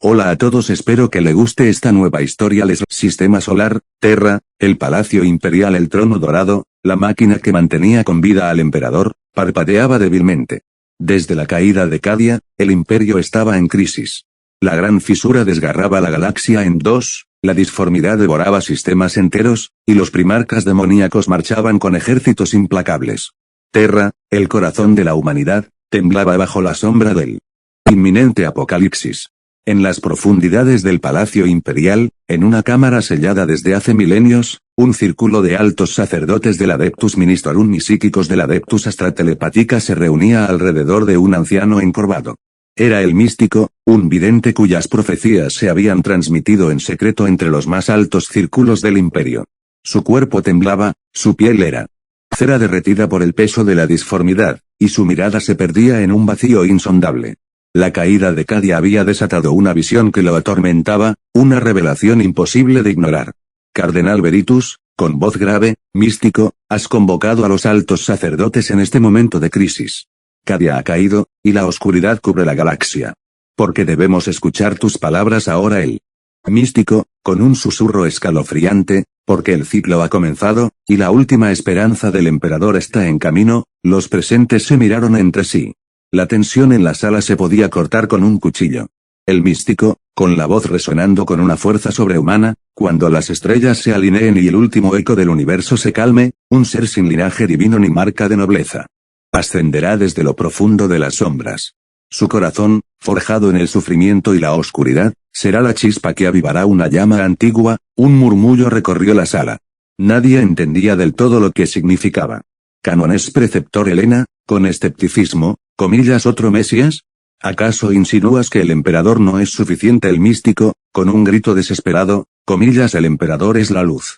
Hola a todos, espero que le guste esta nueva historia. Sistema solar, Terra, el Palacio Imperial, el trono dorado, la máquina que mantenía con vida al emperador, parpadeaba débilmente. Desde la caída de Cadia, el imperio estaba en crisis. La gran fisura desgarraba la galaxia en dos, la disformidad devoraba sistemas enteros, y los primarcas demoníacos marchaban con ejércitos implacables. Terra, el corazón de la humanidad, temblaba bajo la sombra del inminente apocalipsis. En las profundidades del Palacio Imperial, en una cámara sellada desde hace milenios, un círculo de altos sacerdotes del Adeptus Ministorum y psíquicos del Adeptus Astra Telepática se reunía alrededor de un anciano encorvado. Era el místico, un vidente cuyas profecías se habían transmitido en secreto entre los más altos círculos del imperio. Su cuerpo temblaba, su piel era cera derretida por el peso de la disformidad, y su mirada se perdía en un vacío insondable. La caída de Cadia había desatado una visión que lo atormentaba, una revelación imposible de ignorar. Cardenal Veritus, con voz grave, místico, has convocado a los altos sacerdotes en este momento de crisis. Cadia ha caído, y la oscuridad cubre la galaxia. Porque debemos escuchar tus palabras ahora. El místico, con un susurro escalofriante, porque el ciclo ha comenzado, y la última esperanza del emperador está en camino. Los presentes se miraron entre sí. La tensión en la sala se podía cortar con un cuchillo. El místico, con la voz resonando con una fuerza sobrehumana, cuando las estrellas se alineen y el último eco del universo se calme, un ser sin linaje divino ni marca de nobleza ascenderá desde lo profundo de las sombras. Su corazón, forjado en el sufrimiento y la oscuridad, será la chispa que avivará una llama antigua. Un murmullo recorrió la sala. Nadie entendía del todo lo que significaba. ¿Canones preceptor Helena, con escepticismo, comillas otro Mesías? ¿Acaso insinúas que el emperador no es suficiente? El místico, con un grito desesperado, comillas el emperador es la luz.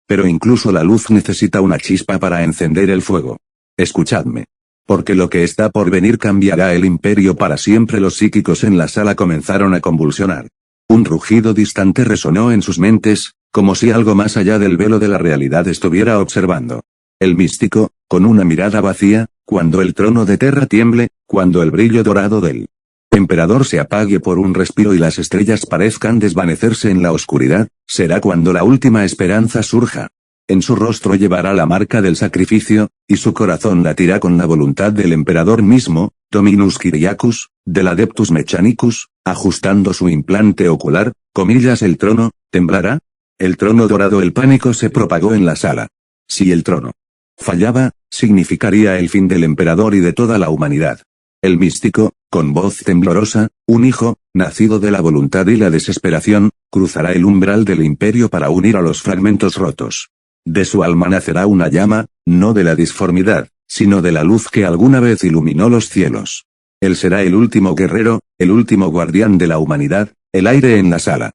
Pero incluso la luz necesita una chispa para encender el fuego. Escuchadme. Porque lo que está por venir cambiará el imperio para siempre. Los psíquicos en la sala comenzaron a convulsionar. Un rugido distante resonó en sus mentes, como si algo más allá del velo de la realidad estuviera observando. El místico, con una mirada vacía, cuando el trono de Terra tiemble, cuando el brillo dorado del emperador se apague por un respiro y las estrellas parezcan desvanecerse en la oscuridad, será cuando la última esperanza surja. En su rostro llevará la marca del sacrificio, y su corazón latirá con la voluntad del emperador mismo, Dominus Kyriacus, del Adeptus Mechanicus, ajustando su implante ocular, comillas el trono, ¿temblará? El trono dorado. El pánico se propagó en la sala. Si el trono fallaba, significaría el fin del emperador y de toda la humanidad. El místico, con voz temblorosa, un hijo, nacido de la voluntad y la desesperación, cruzará el umbral del imperio para unir a los fragmentos rotos. De su alma nacerá una llama, no de la disformidad, sino de la luz que alguna vez iluminó los cielos. Él será el último guerrero, el último guardián de la humanidad. El aire en la sala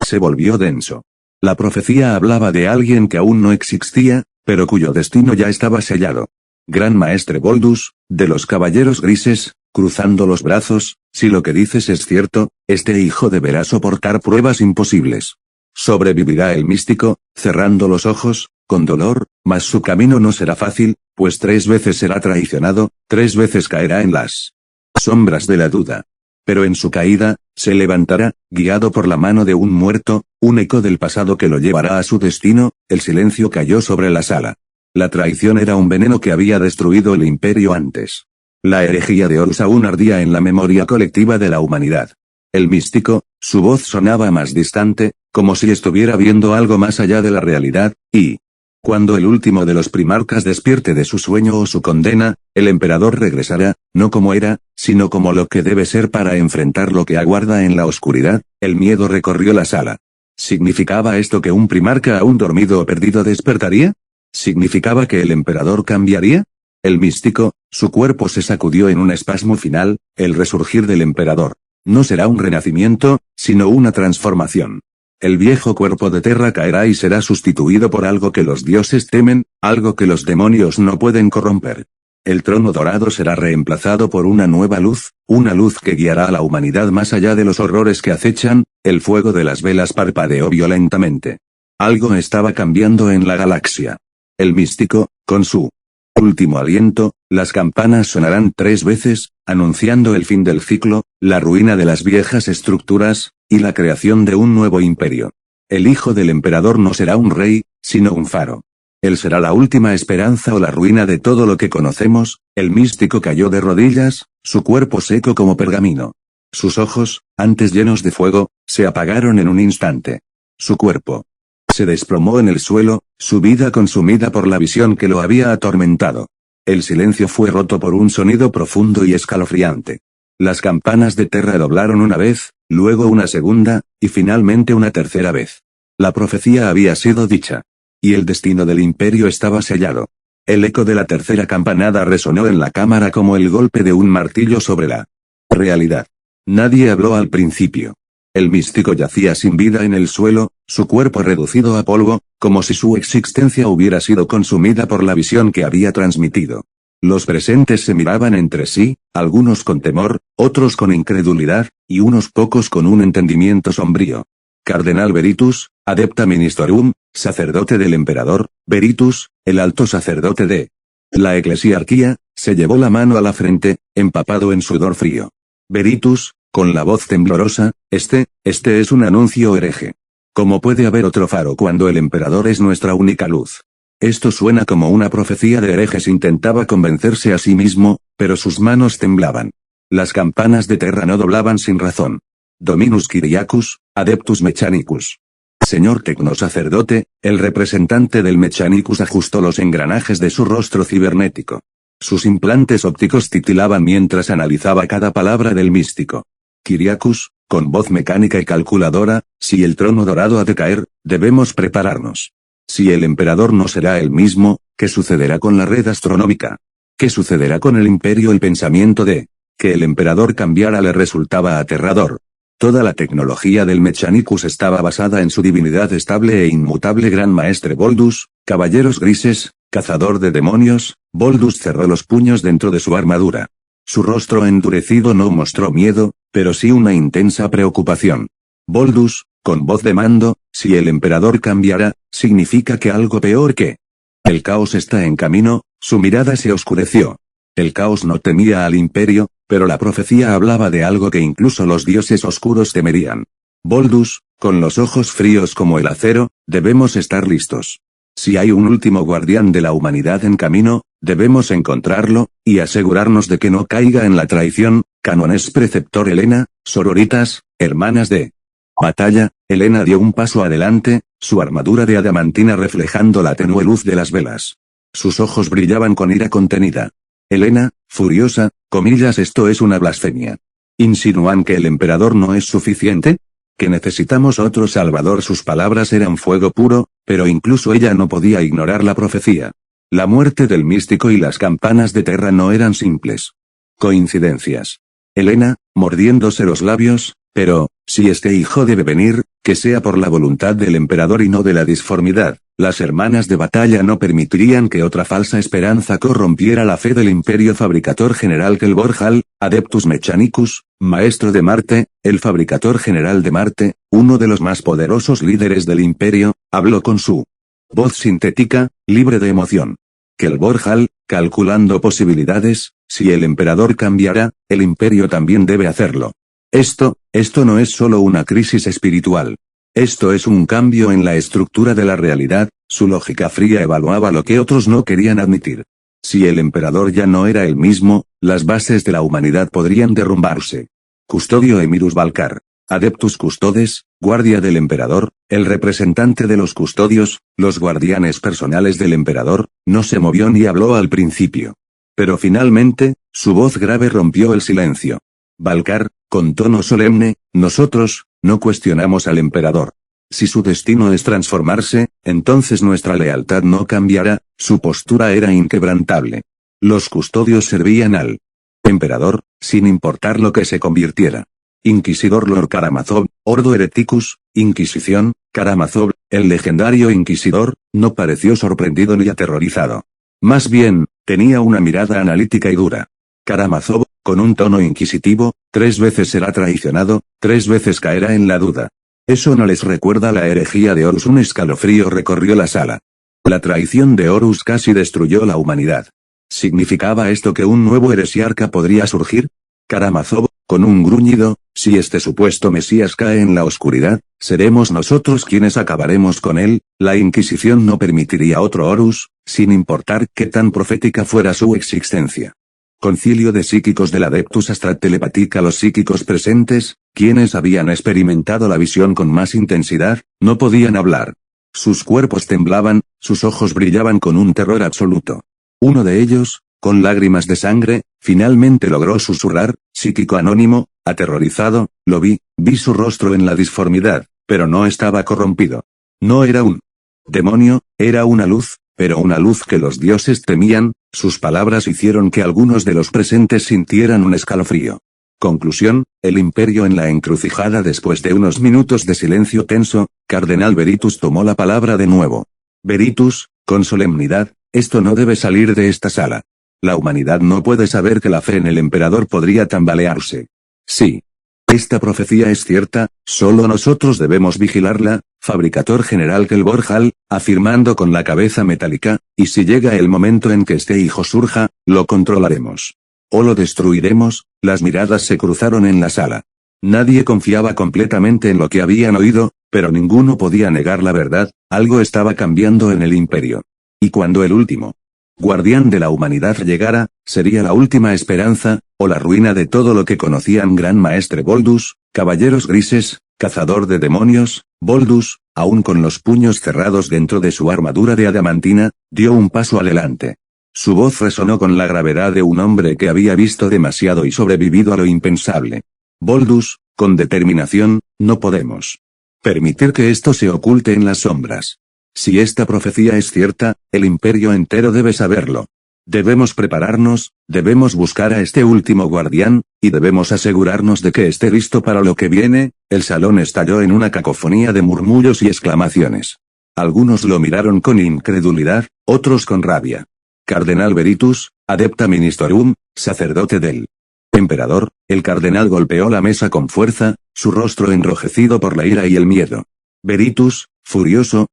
se volvió denso. La profecía hablaba de alguien que aún no existía, pero cuyo destino ya estaba sellado. Gran Maestre Boldus, de los Caballeros Grises, cruzando los brazos, si lo que dices es cierto, este hijo deberá soportar pruebas imposibles. Sobrevivirá el místico, cerrando los ojos, con dolor, mas su camino no será fácil, pues 3 veces será traicionado, 3 veces caerá en las sombras de la duda. Pero en su caída, se levantará, guiado por la mano de un muerto, un eco del pasado que lo llevará a su destino. El silencio cayó sobre la sala. La traición era un veneno que había destruido el imperio antes. La herejía de Horus aún ardía en la memoria colectiva de la humanidad. El místico, su voz sonaba más distante, como si estuviera viendo algo más allá de la realidad, y cuando el último de los primarcas despierte de su sueño o su condena, el emperador regresará, no como era, sino como lo que debe ser para enfrentar lo que aguarda en la oscuridad. El miedo recorrió la sala. ¿Significaba esto que un primarca aún dormido o perdido despertaría? ¿Significaba que el emperador cambiaría? El místico, su cuerpo se sacudió en un espasmo final. El resurgir del emperador no será un renacimiento, sino una transformación. El viejo cuerpo de Terra caerá y será sustituido por algo que los dioses temen, algo que los demonios no pueden corromper. El trono dorado será reemplazado por una nueva luz, una luz que guiará a la humanidad más allá de los horrores que acechan. El fuego de las velas parpadeó violentamente. Algo estaba cambiando en la galaxia. El místico, con su último aliento, las campanas sonarán 3 veces, anunciando el fin del ciclo, la ruina de las viejas estructuras, y la creación de un nuevo imperio. El hijo del emperador no será un rey, sino un faro. Él será la última esperanza o la ruina de todo lo que conocemos. El místico cayó de rodillas, su cuerpo seco como pergamino. Sus ojos, antes llenos de fuego, se apagaron en un instante. Su cuerpo se desplomó en el suelo, su vida consumida por la visión que lo había atormentado. El silencio fue roto por un sonido profundo y escalofriante. Las campanas de Terra doblaron una vez, luego una segunda, y finalmente una tercera vez. La profecía había sido dicha. Y el destino del imperio estaba sellado. El eco de la tercera campanada resonó en la cámara como el golpe de un martillo sobre la realidad. Nadie habló al principio. El místico yacía sin vida en el suelo, su cuerpo reducido a polvo, como si su existencia hubiera sido consumida por la visión que había transmitido. Los presentes se miraban entre sí, algunos con temor, otros con incredulidad, y unos pocos con un entendimiento sombrío. Cardenal Veritus, adepta ministorum, sacerdote del emperador, Veritus, el alto sacerdote de la eclesiarquía, se llevó la mano a la frente, empapado en sudor frío. Veritus, con la voz temblorosa, este es un anuncio hereje. ¿Cómo puede haber otro faro cuando el emperador es nuestra única luz? Esto suena como una profecía de herejes. Intentaba convencerse a sí mismo, pero sus manos temblaban. Las campanas de Terra no doblaban sin razón. Dominus Kyriacus, Adeptus Mechanicus. Señor tecnosacerdote, el representante del Mechanicus ajustó los engranajes de su rostro cibernético. Sus implantes ópticos titilaban mientras analizaba cada palabra del místico. Kyriacus, con voz mecánica y calculadora, si el trono dorado ha de caer, debemos prepararnos. Si el emperador no será el mismo, ¿qué sucederá con la red astronómica? ¿Qué sucederá con el imperio? El pensamiento de que el emperador cambiara le resultaba aterrador. Toda la tecnología del Mechanicus estaba basada en su divinidad estable e inmutable Gran Maestre Boldus, caballeros grises, cazador de demonios. Boldus cerró los puños dentro de su armadura. Su rostro endurecido no mostró miedo, pero sí una intensa preocupación. Boldus, con voz de mando, si el emperador cambiara, significa que algo peor que el caos está en camino. Su mirada se oscureció. El caos no temía al imperio, pero la profecía hablaba de algo que incluso los dioses oscuros temerían. Boldus, con los ojos fríos como el acero, debemos estar listos. Si hay un último guardián de la humanidad en camino, debemos encontrarlo, y asegurarnos de que no caiga en la traición. Canones preceptor Helena, sororitas, hermanas de batalla. Helena dio un paso adelante, su armadura de adamantina reflejando la tenue luz de las velas. Sus ojos brillaban con ira contenida. Helena, furiosa, comillas, esto es una blasfemia. ¿Insinúan que el emperador no es suficiente? ¿Que necesitamos otro salvador? Sus palabras eran fuego puro, pero incluso ella no podía ignorar la profecía. La muerte del místico y las campanas de Terra no eran simples coincidencias. Helena, mordiéndose los labios, pero, si este hijo debe venir, que sea por la voluntad del emperador y no de la disformidad. Las hermanas de batalla no permitirían que otra falsa esperanza corrompiera la fe del imperio. Fabricator general Kelborhal, Adeptus Mechanicus, maestro de Marte, el fabricator general de Marte, uno de los más poderosos líderes del imperio, habló con su voz sintética, libre de emoción. Kelborhal, calculando posibilidades, si el emperador cambiara, el imperio también debe hacerlo. Esto no es solo una crisis espiritual. Esto es un cambio en la estructura de la realidad. Su lógica fría evaluaba lo que otros no querían admitir. Si el emperador ya no era el mismo, las bases de la humanidad podrían derrumbarse. Custodio Emirus Valcar. Adeptus Custodes, guardia del emperador, el representante de los custodios, los guardianes personales del emperador, no se movió ni habló al principio. Pero finalmente, su voz grave rompió el silencio. Valcar, con tono solemne, nosotros, no cuestionamos al emperador. Si su destino es transformarse, entonces nuestra lealtad no cambiará. Su postura era inquebrantable. Los custodios servían al emperador, sin importar lo que se convirtiera. Inquisidor Lord Karamazov, Ordo Hereticus, Inquisición, Karamazov, el legendario inquisidor, no pareció sorprendido ni aterrorizado. Más bien, tenía una mirada analítica y dura. Karamazov, con un tono inquisitivo, 3 veces será traicionado, 3 veces caerá en la duda. ¿Eso no les recuerda la herejía de Horus? Un escalofrío recorrió la sala. La traición de Horus casi destruyó la humanidad. ¿Significaba esto que un nuevo heresiarca podría surgir? Karamazov, con un gruñido: si este supuesto Mesías cae en la oscuridad, seremos nosotros quienes acabaremos con él. La Inquisición no permitiría otro Horus, sin importar qué tan profética fuera su existencia. Concilio de psíquicos del Adeptus Astra Telepática. Los psíquicos presentes, quienes habían experimentado la visión con más intensidad, no podían hablar. Sus cuerpos temblaban, sus ojos brillaban con un terror absoluto. Uno de ellos, con lágrimas de sangre, finalmente logró susurrar: psíquico anónimo, aterrorizado, lo vi su rostro en la disformidad, pero no estaba corrompido. No era un demonio, era una luz, pero una luz que los dioses temían. Sus palabras hicieron que algunos de los presentes sintieran un escalofrío. Conclusión: el Imperio en la encrucijada. Después de unos minutos de silencio tenso, Cardenal Veritus tomó la palabra de nuevo. Veritus, con solemnidad, esto no debe salir de esta sala. La humanidad no puede saber que la fe en el emperador podría tambalearse. Sí. Esta profecía es cierta, solo nosotros debemos vigilarla, Fabricator General Kelborhal, afirmando con la cabeza metálica, y si llega el momento en que este hijo surja, lo controlaremos. O lo destruiremos. Las miradas se cruzaron en la sala. Nadie confiaba completamente en lo que habían oído, pero ninguno podía negar la verdad: algo estaba cambiando en el Imperio. Y cuando el último guardián de la humanidad llegara, sería la última esperanza, o la ruina de todo lo que conocían. Gran Maestre Boldus, caballeros grises, cazador de demonios. Boldus, aún con los puños cerrados dentro de su armadura de adamantina, dio un paso adelante. Su voz resonó con la gravedad de un hombre que había visto demasiado y sobrevivido a lo impensable. Boldus, con determinación: no podemos permitir que esto se oculte en las sombras. Si esta profecía es cierta, el Imperio entero debe saberlo. Debemos prepararnos, debemos buscar a este último guardián, y debemos asegurarnos de que esté listo para lo que viene. El salón estalló en una cacofonía de murmullos y exclamaciones. Algunos lo miraron con incredulidad, otros con rabia. Cardenal Veritus, Adepta Ministorum, sacerdote del emperador. El cardenal golpeó la mesa con fuerza, su rostro enrojecido por la ira y el miedo. Veritus, furioso: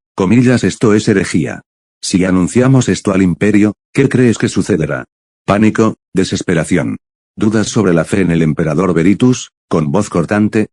esto es herejía. Si anunciamos esto al Imperio, ¿qué crees que sucederá? Pánico, desesperación. ¿Dudas sobre la fe en el emperador? Veritus, con voz cortante: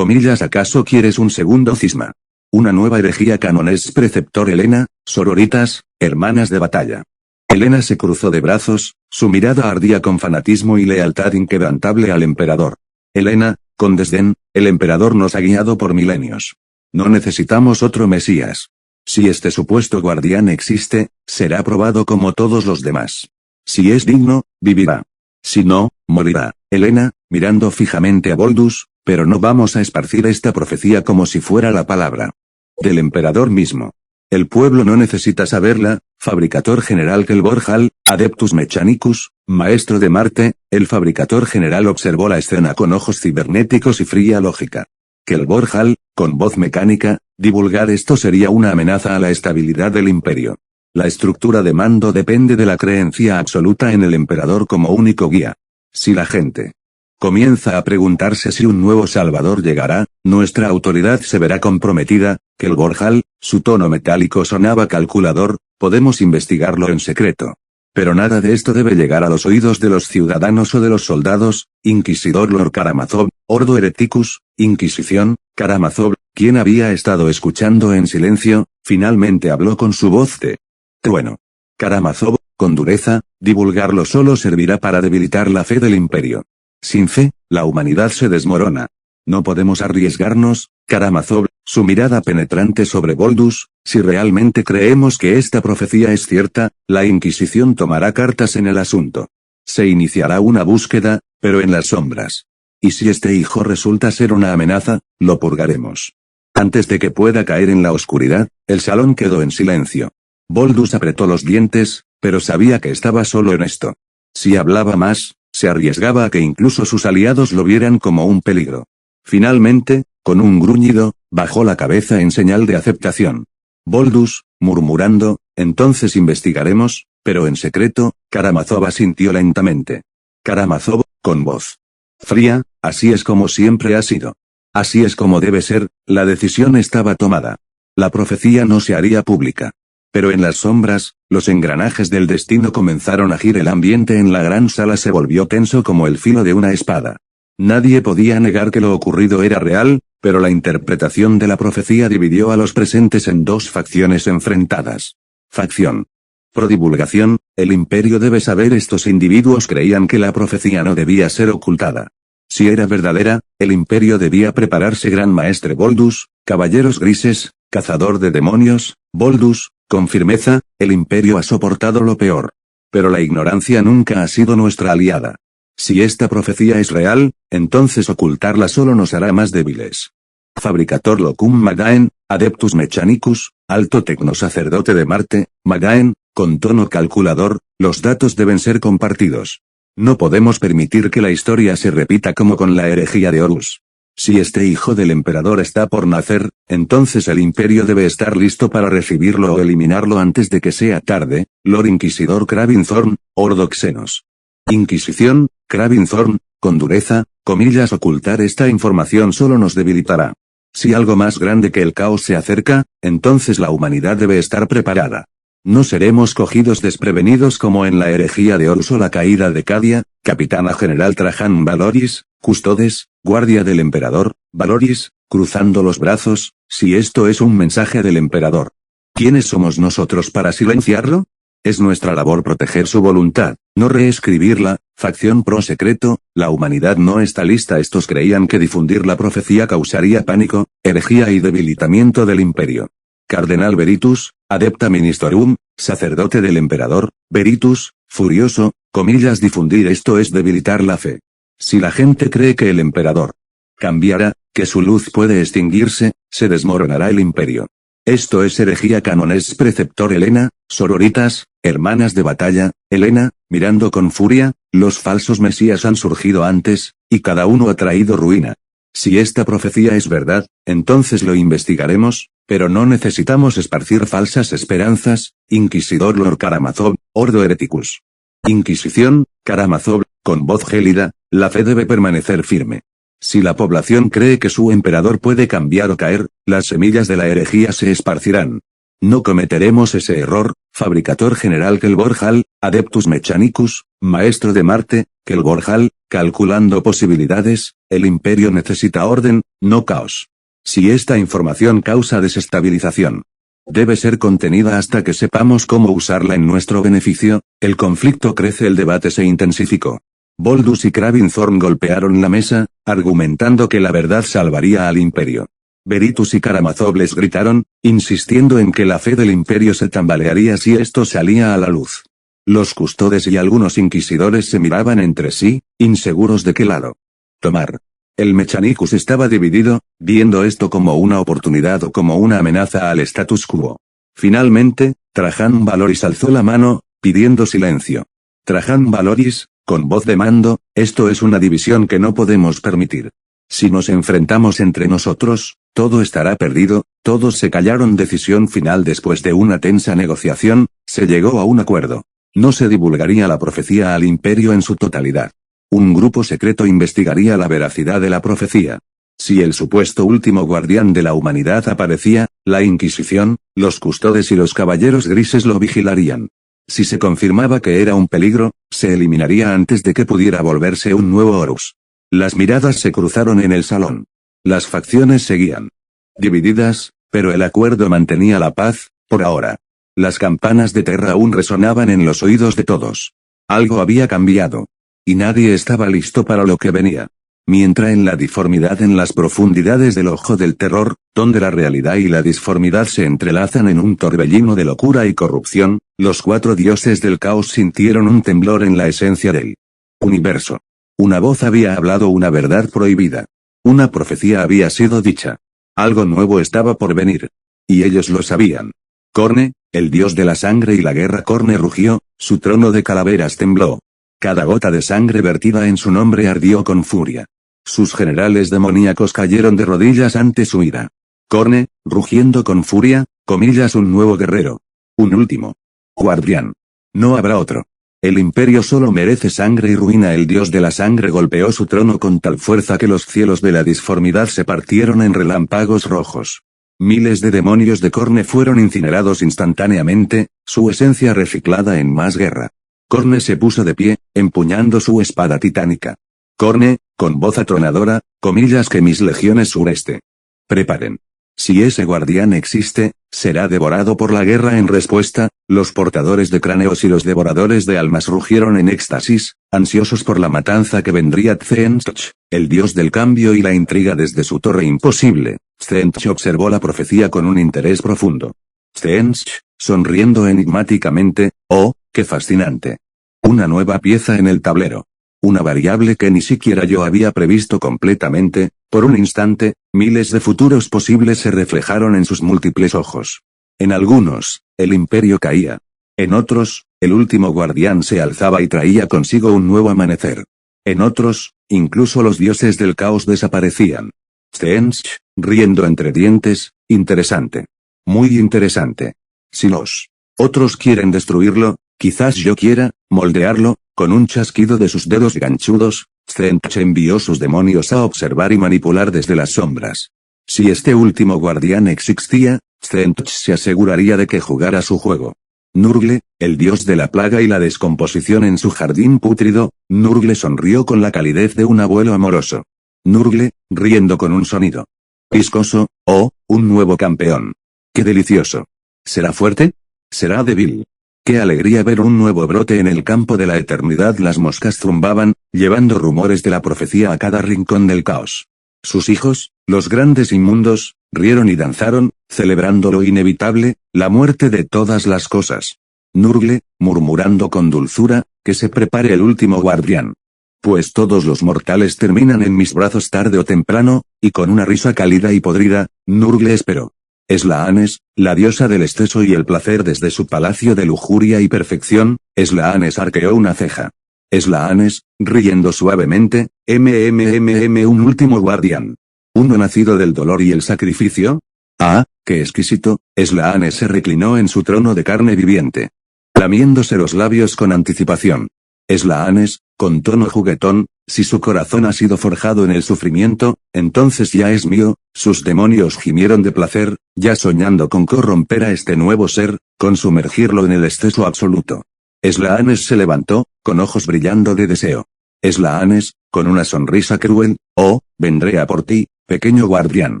¿acaso quieres un segundo cisma? Una nueva herejía canones? Preceptor Helena, sororitas, hermanas de batalla. Helena se cruzó de brazos, su mirada ardía con fanatismo y lealtad inquebrantable al emperador. Helena, con desdén: el emperador nos ha guiado por milenios. No necesitamos otro Mesías. Si este supuesto guardián existe, será probado como todos los demás. Si es digno, vivirá. Si no, morirá. Helena, mirando fijamente a Boldus: pero no vamos a esparcir esta profecía como si fuera la palabra del emperador mismo. El pueblo no necesita saberla. Fabricator General Kelborhal, Adeptus Mechanicus, maestro de Marte. El Fabricator General observó la escena con ojos cibernéticos y fría lógica. Kelborhal, con voz mecánica: divulgar esto sería una amenaza a la estabilidad del Imperio. La estructura de mando depende de la creencia absoluta en el emperador como único guía. Si la gente comienza a preguntarse si un nuevo Salvador llegará, nuestra autoridad se verá comprometida. Kelborhal, su tono metálico sonaba calculador: podemos investigarlo en secreto. Pero nada de esto debe llegar a los oídos de los ciudadanos o de los soldados. Inquisidor Lord Karamazov, Ordo Hereticus, Inquisición. Karamazov, quien había estado escuchando en silencio, finalmente habló con su voz de trueno. Karamazov, con dureza: divulgarlo solo servirá para debilitar la fe del Imperio. Sin fe, la humanidad se desmorona. No podemos arriesgarnos. Karamazov, su mirada penetrante sobre Boldus: si realmente creemos que esta profecía es cierta, la Inquisición tomará cartas en el asunto. Se iniciará una búsqueda, pero en las sombras. Y si este hijo resulta ser una amenaza, lo purgaremos. Antes de que pueda caer en la oscuridad, el salón quedó en silencio. Boldus apretó los dientes, pero sabía que estaba solo en esto. Si hablaba más, se arriesgaba a que incluso sus aliados lo vieran como un peligro. Finalmente, con un gruñido, bajó la cabeza en señal de aceptación. Boldus, murmurando: entonces investigaremos, pero en secreto. Karamazov asintió lentamente. Karamazov, con voz fría: así es como siempre ha sido. Así es como debe ser. La decisión estaba tomada. La profecía no se haría pública. Pero en las sombras, los engranajes del destino comenzaron a girar. El ambiente en la gran sala se volvió tenso como el filo de una espada. Nadie podía negar que lo ocurrido era real, pero la interpretación de la profecía dividió a los presentes en dos facciones enfrentadas. Facción pro divulgación, el imperio debe saber. Estos individuos creían que la profecía no debía ser ocultada. Si era verdadera, el imperio debía prepararse. Gran maestre Boldus, caballeros grises, cazador de demonios, Boldus, con firmeza, el imperio ha soportado lo peor. Pero la ignorancia nunca ha sido nuestra aliada. Si esta profecía es real, entonces ocultarla solo nos hará más débiles. Fabricator Locum Magaen, Adeptus Mechanicus, alto tecnosacerdote de Marte, Magaen, con tono calculador, los datos deben ser compartidos. No podemos permitir que la historia se repita como con la herejía de Horus. Si este hijo del emperador está por nacer, entonces el imperio debe estar listo para recibirlo o eliminarlo antes de que sea tarde. Lord Inquisidor Kravinthorn, Ordo Xenos. Inquisición, Kravinthorn, con dureza, comillas, ocultar esta información solo nos debilitará. Si algo más grande que el caos se acerca, entonces la humanidad debe estar preparada. No seremos cogidos desprevenidos como en la herejía de Horus o la caída de Cadia. Capitana General Trajan Valoris, custodes, guardia del emperador, Valoris, cruzando los brazos. Si esto es un mensaje del emperador, ¿quiénes somos nosotros para silenciarlo? Es nuestra labor proteger su voluntad, no reescribirla. Facción pro secreto, la humanidad no está lista. Estos creían que difundir la profecía causaría pánico, herejía y debilitamiento del imperio. Cardenal Veritus, adepta ministorum, sacerdote del emperador, Veritus, furioso, comillas, difundir esto es debilitar la fe. Si la gente cree que el emperador cambiará, que su luz puede extinguirse, se desmoronará el imperio. Esto es herejía. Canones preceptor Helena, sororitas, hermanas de batalla, Helena, mirando con furia, los falsos mesías han surgido antes, y cada uno ha traído ruina. Si esta profecía es verdad, entonces lo investigaremos, pero no necesitamos esparcir falsas esperanzas. Inquisidor Lord Karamazov, Ordo Hereticus. Inquisición, Karamazov, con voz gélida, la fe debe permanecer firme. Si la población cree que su emperador puede cambiar o caer, las semillas de la herejía se esparcirán. No cometeremos ese error. Fabricator General Kelborhal, Adeptus Mechanicus, maestro de Marte, Kelborhal, calculando posibilidades, el imperio necesita orden, no caos. Si esta información causa desestabilización, debe ser contenida hasta que sepamos cómo usarla en nuestro beneficio. El conflicto crece, el debate se intensificó. Boldus y Kravinthorn golpearon la mesa, argumentando que la verdad salvaría al imperio. Veritus y Karamazov les gritaron, insistiendo en que la fe del imperio se tambalearía si esto salía a la luz. Los custodes y algunos inquisidores se miraban entre sí, inseguros de qué lado tomar. El Mechanicus estaba dividido, viendo esto como una oportunidad o como una amenaza al status quo. Finalmente, Trajan Valoris alzó la mano, pidiendo silencio. Trajan Valoris, con voz de mando, esto es una división que no podemos permitir. Si nos enfrentamos entre nosotros, todo estará perdido. Todos se callaron. Decisión final. Después de una tensa negociación, se llegó a un acuerdo. No se divulgaría la profecía al imperio en su totalidad. Un grupo secreto investigaría la veracidad de la profecía. Si el supuesto último guardián de la humanidad aparecía, la Inquisición, los custodes y los caballeros grises lo vigilarían. Si se confirmaba que era un peligro, se eliminaría antes de que pudiera volverse un nuevo Horus. Las miradas se cruzaron en el salón. Las facciones seguían divididas, pero el acuerdo mantenía la paz, por ahora. Las campanas de Terra aún resonaban en los oídos de todos. Algo había cambiado. Y nadie estaba listo para lo que venía. Mientras en la diformidad, en las profundidades del ojo del terror, donde la realidad y la disformidad se entrelazan en un torbellino de locura y corrupción, los cuatro dioses del caos sintieron un temblor en la esencia del universo. Una voz había hablado una verdad prohibida. Una profecía había sido dicha. Algo nuevo estaba por venir. Y ellos lo sabían. Corne, el dios de la sangre y la guerra. Corne rugió, su trono de calaveras tembló. Cada gota de sangre vertida en su nombre ardió con furia. Sus generales demoníacos cayeron de rodillas ante su ira. Corne, rugiendo con furia, comillas, un nuevo guerrero. Un último guardián. No habrá otro. El imperio solo merece sangre y ruina. El dios de la sangre golpeó su trono con tal fuerza que los cielos de la disformidad se partieron en relámpagos rojos. Miles de demonios de Corne fueron incinerados instantáneamente, su esencia reciclada en más guerra. Corne se puso de pie, empuñando su espada titánica. Corne, con voz atronadora, comillas que mis legiones sureste. Preparen. Si ese guardián existe, será devorado por la guerra. En respuesta, los portadores de cráneos y los devoradores de almas rugieron en éxtasis, ansiosos por la matanza que vendría. Tzench, el dios del cambio y la intriga desde su torre imposible. Tzench observó la profecía con un interés profundo. Tzench, sonriendo enigmáticamente, oh, qué fascinante. Una nueva pieza en el tablero. Una variable que ni siquiera yo había previsto completamente. Por un instante, miles de futuros posibles se reflejaron en sus múltiples ojos. En algunos, el imperio caía. En otros, el último guardián se alzaba y traía consigo un nuevo amanecer. En otros, incluso los dioses del caos desaparecían. Tzench, riendo entre dientes, interesante. Muy interesante. Si los otros quieren destruirlo, quizás yo quiera moldearlo. Con un chasquido de sus dedos ganchudos, Tzench envió sus demonios a observar y manipular desde las sombras. Si este último guardián existía, Tzench se aseguraría de que jugara su juego. Nurgle, el dios de la plaga y la descomposición en su jardín pútrido, Nurgle sonrió con la calidez de un abuelo amoroso. Nurgle, riendo con un sonido viscoso, oh, un nuevo campeón. ¡Qué delicioso! ¿Será fuerte? ¿Será débil? ¡Qué alegría ver un nuevo brote en el campo de la eternidad! Las moscas zumbaban, llevando rumores de la profecía a cada rincón del caos. Sus hijos, los grandes inmundos, rieron y danzaron, celebrando lo inevitable, la muerte de todas las cosas. Nurgle, murmurando con dulzura, que se prepare el último guardián. Pues todos los mortales terminan en mis brazos tarde o temprano, y con una risa cálida y podrida, Nurgle esperó. Slaanes, la diosa del exceso y el placer desde su palacio de lujuria y perfección, Slaanes arqueó una ceja. Slaanes, riendo suavemente, un último guardián. ¿Uno nacido del dolor y el sacrificio? Ah, qué exquisito. Slaanes se reclinó en su trono de carne viviente, lamiéndose los labios con anticipación. Slaanes, con tono juguetón, si su corazón ha sido forjado en el sufrimiento, entonces ya es mío. Sus demonios gimieron de placer, ya soñando con corromper a este nuevo ser, con sumergirlo en el exceso absoluto. Slaanes se levantó, con ojos brillando de deseo. Slaanes, con una sonrisa cruel, oh, vendré a por ti, pequeño guardián.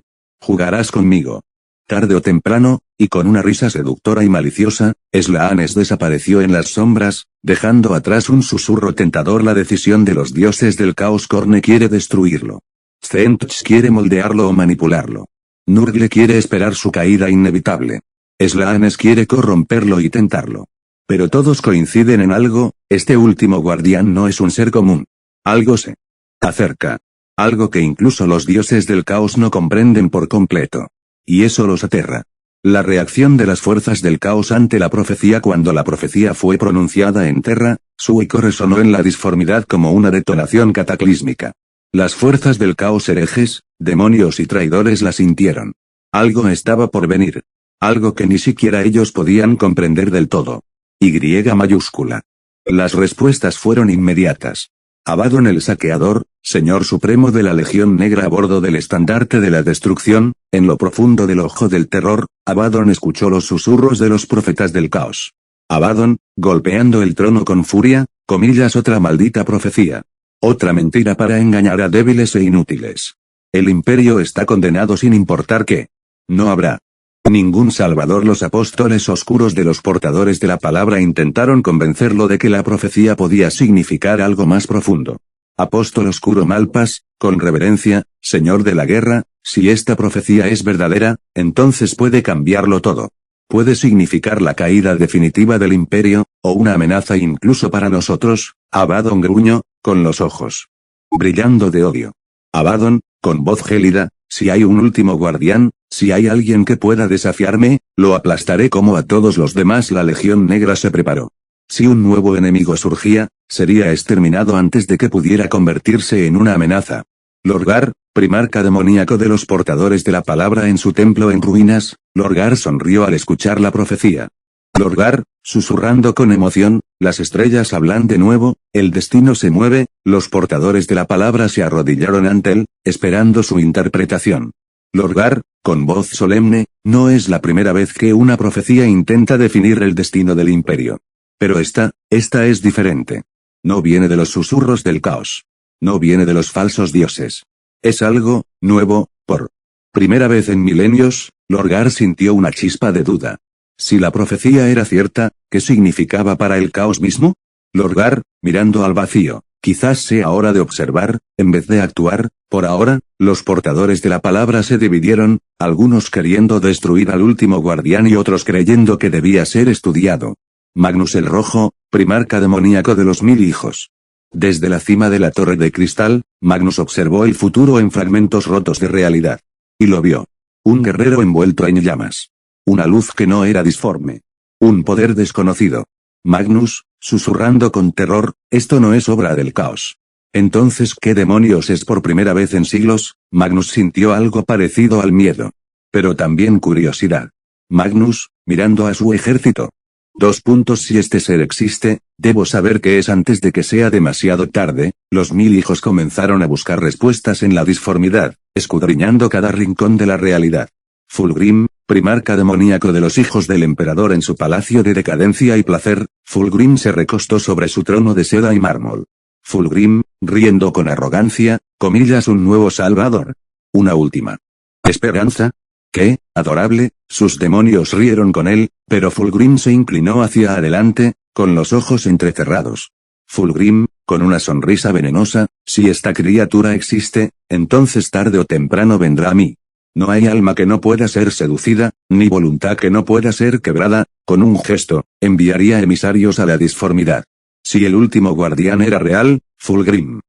Jugarás conmigo. Tarde o temprano, y con una risa seductora y maliciosa, Slaanes desapareció en las sombras, dejando atrás un susurro tentador. La decisión de los dioses del caos. Khorne quiere destruirlo. Tzench quiere moldearlo o manipularlo. Nurgle quiere esperar su caída inevitable. Slaanes quiere corromperlo y tentarlo. Pero todos coinciden en algo, este último guardián no es un ser común. Algo se acerca. Algo que incluso los dioses del caos no comprenden por completo. Y eso los aterra. La reacción de las fuerzas del caos ante la profecía. Cuando la profecía fue pronunciada en Terra, su eco resonó en la disformidad como una detonación cataclísmica. Las fuerzas del caos, herejes, demonios y traidores, la sintieron. Algo estaba por venir. Algo que ni siquiera ellos podían comprender del todo. Y mayúscula. Las respuestas fueron inmediatas. Abaddon el saqueador, señor supremo de la Legión Negra a bordo del estandarte de la destrucción, en lo profundo del ojo del terror, Abaddon escuchó los susurros de los profetas del caos. Abaddon, golpeando el trono con furia, comillas, otra maldita profecía. Otra mentira para engañar a débiles e inútiles. El imperio está condenado sin importar qué. No habrá ningún salvador. Los apóstoles oscuros de los portadores de la palabra intentaron convencerlo de que la profecía podía significar algo más profundo. Apóstol oscuro Malpas, con reverencia, señor de la guerra, si esta profecía es verdadera, entonces puede cambiarlo todo. Puede significar la caída definitiva del imperio, o una amenaza incluso para nosotros. Abaddon gruñó, con los ojos brillando de odio. Abaddon, con voz gélida, si hay un último guardián, si hay alguien que pueda desafiarme, lo aplastaré como a todos los demás. La Legión Negra se preparó. Si un nuevo enemigo surgía, sería exterminado antes de que pudiera convertirse en una amenaza. Lorgar, primarca demoníaco de los portadores de la palabra en su templo en ruinas, Lorgar sonrió al escuchar la profecía. Lorgar, susurrando con emoción, las estrellas hablan de nuevo, el destino se mueve, los portadores de la palabra se arrodillaron ante él, esperando su interpretación. Lorgar, con voz solemne, no es la primera vez que una profecía intenta definir el destino del imperio. Pero esta es diferente. No viene de los susurros del caos. No viene de los falsos dioses. Es algo nuevo, por primera vez en milenios. Lorgar sintió una chispa de duda. Si la profecía era cierta, ¿qué significaba para el caos mismo? Lorgar, mirando al vacío, quizás sea hora de observar, en vez de actuar. Por ahora, los portadores de la palabra se dividieron, algunos queriendo destruir al último guardián y otros creyendo que debía ser estudiado. Magnus el Rojo, primarca demoníaco de los 1000 hijos. Desde la cima de la torre de cristal, Magnus observó el futuro en fragmentos rotos de realidad. Y lo vio. Un guerrero envuelto en llamas. Una luz que no era disforme. Un poder desconocido. Magnus, susurrando con terror, esto no es obra del caos. Entonces, ¿qué demonios es? Por primera vez en siglos, Magnus sintió algo parecido al miedo. Pero también curiosidad. Magnus, mirando a su ejército. Si este ser existe, debo saber qué es antes de que sea demasiado tarde. Los 1000 hijos comenzaron a buscar respuestas en la disformidad, escudriñando cada rincón de la realidad. Fulgrim, primarca demoníaco de los hijos del emperador en su palacio de decadencia y placer, Fulgrim se recostó sobre su trono de seda y mármol. Fulgrim, riendo con arrogancia, comillas, un nuevo salvador. Una última esperanza. ¿Qué, adorable? Sus demonios rieron con él, pero Fulgrim se inclinó hacia adelante, con los ojos entrecerrados. Fulgrim, con una sonrisa venenosa, si esta criatura existe, entonces tarde o temprano vendrá a mí. No hay alma que no pueda ser seducida, ni voluntad que no pueda ser quebrada. Con un gesto, enviaría emisarios a la disformidad. Si el último guardián era real, Fulgrim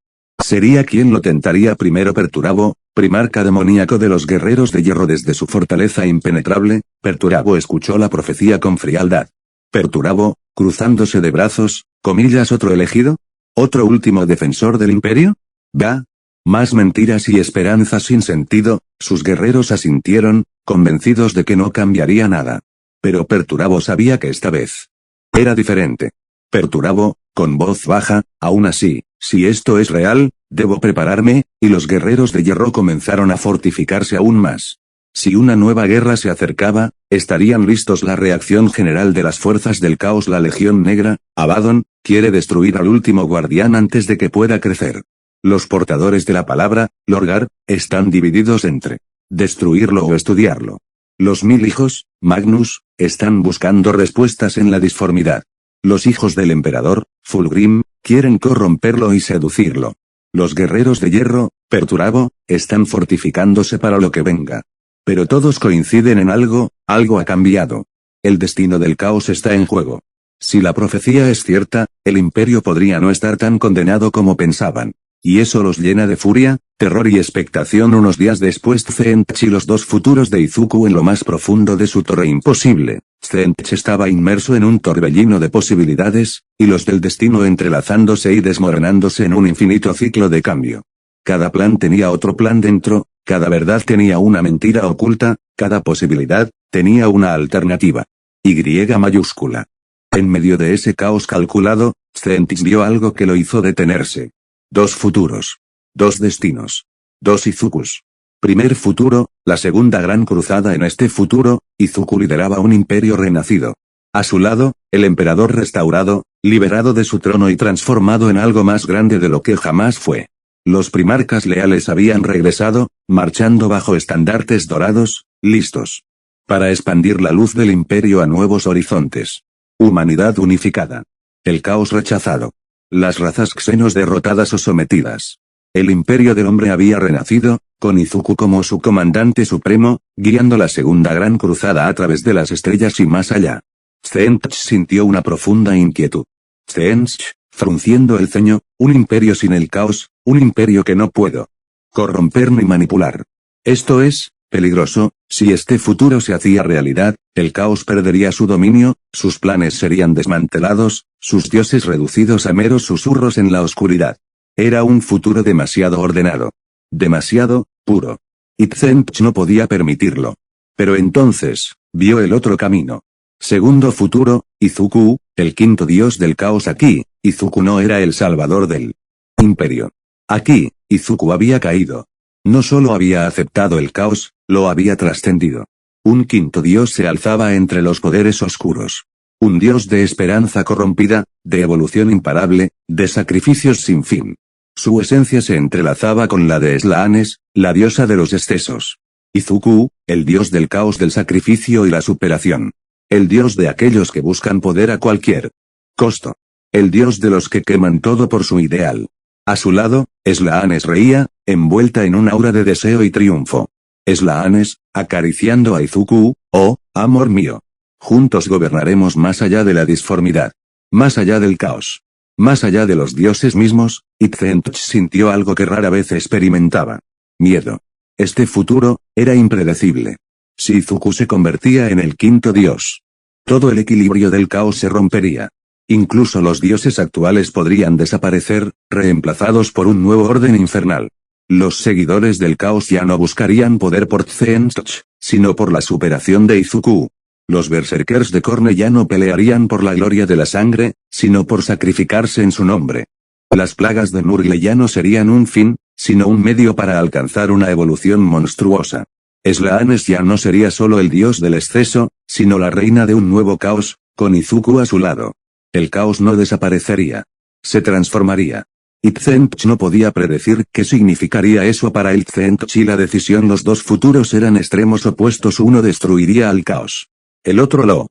sería quien lo tentaría primero. Perturabo, primarca demoníaco de los guerreros de hierro desde su fortaleza impenetrable, Perturabo escuchó la profecía con frialdad. Perturabo, cruzándose de brazos, comillas, ¿otro elegido? ¿Otro último defensor del imperio? Bah. Más mentiras y esperanzas sin sentido. Sus guerreros asintieron, convencidos de que no cambiaría nada. Pero Perturabo sabía que esta vez era diferente. Perturabo, con voz baja, aún así, si esto es real, debo prepararme, y los guerreros de hierro comenzaron a fortificarse aún más. Si una nueva guerra se acercaba, estarían listos. La reacción general de las fuerzas del caos. La Legión Negra, Abaddon, quiere destruir al último guardián antes de que pueda crecer. Los portadores de la palabra, Lorgar, están divididos entre destruirlo o estudiarlo. Los 1000 hijos, Magnus, están buscando respuestas en la disformidad. Los hijos del emperador, Fulgrim, quieren corromperlo y seducirlo. Los guerreros de hierro, Perturabo, están fortificándose para lo que venga. Pero todos coinciden en algo ha cambiado. El destino del caos está en juego. Si la profecía es cierta, el imperio podría no estar tan condenado como pensaban. Y eso los llena de furia, terror y expectación. Unos días después, Tzeentch y los 2 futuros de Izuku en lo más profundo de su torre imposible. Tzeentch estaba inmerso en un torbellino de posibilidades, y los del destino entrelazándose y desmoronándose en un infinito ciclo de cambio. Cada plan tenía otro plan dentro, cada verdad tenía una mentira oculta, cada posibilidad tenía una alternativa. Y mayúscula. En medio de ese caos calculado, Tzeentch vio algo que lo hizo detenerse. 2 futuros. 2 destinos. 2 Izukus. Primer futuro, la segunda gran cruzada. En este futuro, Izuku lideraba un imperio renacido. A su lado, el emperador restaurado, liberado de su trono y transformado en algo más grande de lo que jamás fue. Los primarcas leales habían regresado, marchando bajo estandartes dorados, listos para expandir la luz del imperio a nuevos horizontes. Humanidad unificada. El caos rechazado. Las razas xenos derrotadas o sometidas. El imperio del hombre había renacido, con Izuku como su comandante supremo, guiando la segunda gran cruzada a través de las estrellas y más allá. Tzeentch sintió una profunda inquietud. Tzeentch, frunciendo el ceño, un imperio sin el caos, un imperio que no puedo corromper ni manipular. Esto es peligroso. Si este futuro se hacía realidad, el caos perdería su dominio, sus planes serían desmantelados, sus dioses reducidos a meros susurros en la oscuridad. Era un futuro demasiado ordenado. Demasiado puro. Y Tzeentch no podía permitirlo. Pero entonces, vio el otro camino. Segundo futuro, Izuku, el quinto dios del caos. Aquí, Izuku no era el salvador del imperio. Aquí, Izuku había caído. No solo había aceptado el caos, lo había trascendido. Un quinto dios se alzaba entre los poderes oscuros. Un dios de esperanza corrompida, de evolución imparable, de sacrificios sin fin. Su esencia se entrelazaba con la de Slaanes, la diosa de los excesos. Izuku, el dios del caos, del sacrificio y la superación. El dios de aquellos que buscan poder a cualquier costo. El dios de los que queman todo por su ideal. A su lado, Slaanes reía, envuelta en un aura de deseo y triunfo. Slaanes, acariciando a Izuku, oh, amor mío. Juntos gobernaremos más allá de la disformidad. Más allá del caos. Más allá de los dioses mismos. Itzench sintió algo que rara vez experimentaba. Miedo. Este futuro era impredecible. Si Izuku se convertía en el quinto dios, todo el equilibrio del caos se rompería. Incluso los dioses actuales podrían desaparecer, reemplazados por un nuevo orden infernal. Los seguidores del caos ya no buscarían poder por Tzench, sino por la superación de Izuku. Los berserkers de Korne ya no pelearían por la gloria de la sangre, sino por sacrificarse en su nombre. Las plagas de Nurgle ya no serían un fin, sino un medio para alcanzar una evolución monstruosa. Slaanes ya no sería solo el dios del exceso, sino la reina de un nuevo caos, con Izuku a su lado. El caos no desaparecería. Se transformaría. Itzench no podía predecir qué significaría eso para Itzench y la decisión. Los dos futuros eran extremos opuestos. Uno destruiría al caos. El otro lo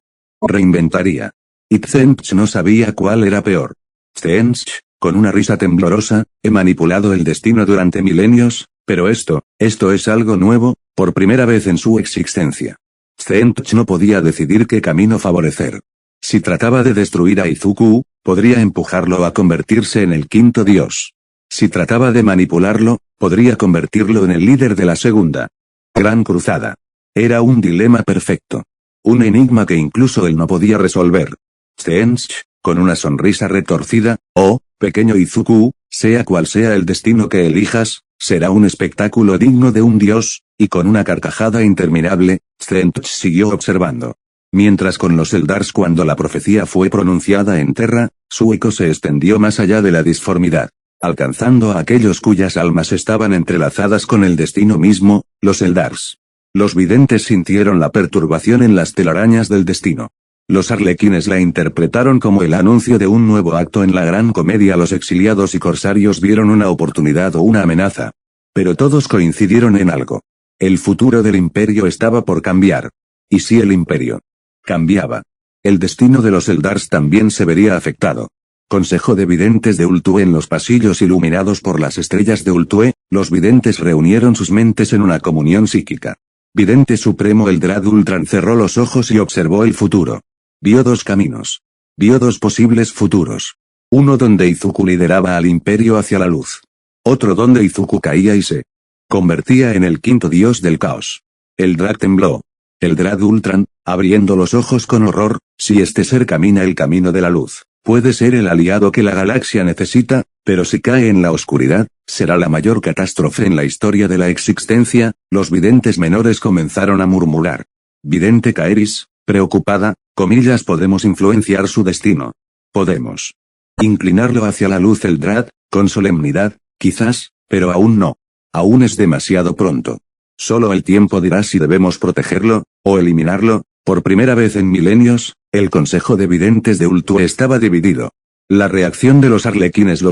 reinventaría. Itzench no sabía cuál era peor. Tzench, con una risa temblorosa, he manipulado el destino durante milenios, pero esto es algo nuevo, por primera vez en su existencia. Tzench no podía decidir qué camino favorecer. Si trataba de destruir a Izuku, podría empujarlo a convertirse en el quinto dios. Si trataba de manipularlo, podría convertirlo en el líder de la segunda gran cruzada. Era un dilema perfecto. Un enigma que incluso él no podía resolver. Tzench, con una sonrisa retorcida, oh, pequeño Izuku, sea cual sea el destino que elijas, será un espectáculo digno de un dios, y con una carcajada interminable, Tzench siguió observando. Mientras con los Eldars, cuando la profecía fue pronunciada en Terra, su eco se extendió más allá de la disformidad, alcanzando a aquellos cuyas almas estaban entrelazadas con el destino mismo, los Eldars. Los videntes sintieron la perturbación en las telarañas del destino. Los arlequines la interpretaron como el anuncio de un nuevo acto en la gran comedia. Los exiliados y corsarios vieron una oportunidad o una amenaza. Pero todos coincidieron en algo. El futuro del imperio estaba por cambiar. ¿Y si el imperio cambiaba? El destino de los Eldars también se vería afectado. Consejo de videntes de Ultue. En los pasillos iluminados por las estrellas de Ultue, los videntes reunieron sus mentes en una comunión psíquica. Vidente supremo Eldrad Ultran cerró los ojos y observó el futuro. Vio dos caminos. Vio dos posibles futuros. Uno donde Izuku lideraba al imperio hacia la luz. Otro donde Izuku caía y se convertía en el quinto dios del caos. Eldrad tembló. Eldrad Ultran, abriendo los ojos con horror, si este ser camina el camino de la luz, puede ser el aliado que la galaxia necesita, pero si cae en la oscuridad, será la mayor catástrofe en la historia de la existencia. Los videntes menores comenzaron a murmurar. Vidente Kaeris, preocupada, comillas, podemos influenciar su destino. Podemos inclinarlo hacia la luz. Eldrad, con solemnidad, quizás, pero aún no. Aún es demasiado pronto. Solo el tiempo dirá si debemos protegerlo, o eliminarlo. Por primera vez en milenios, el Consejo de Videntes de Ultue estaba dividido. La reacción de los arlequines,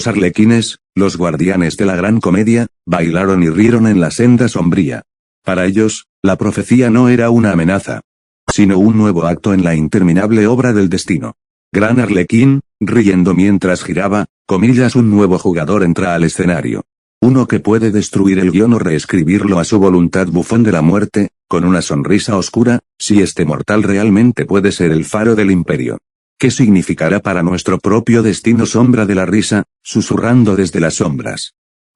los guardianes de la gran comedia, bailaron y rieron en la senda sombría. Para ellos, la profecía no era una amenaza, sino un nuevo acto en la interminable obra del destino. Gran Arlequín, riendo mientras giraba, comillas, un nuevo jugador entra al escenario. Uno que puede destruir el guión o reescribirlo a su voluntad. Bufón de la muerte, con una sonrisa oscura, si este mortal realmente puede ser el faro del imperio. ¿Qué significará para nuestro propio destino? Sombra de la risa, susurrando desde las sombras.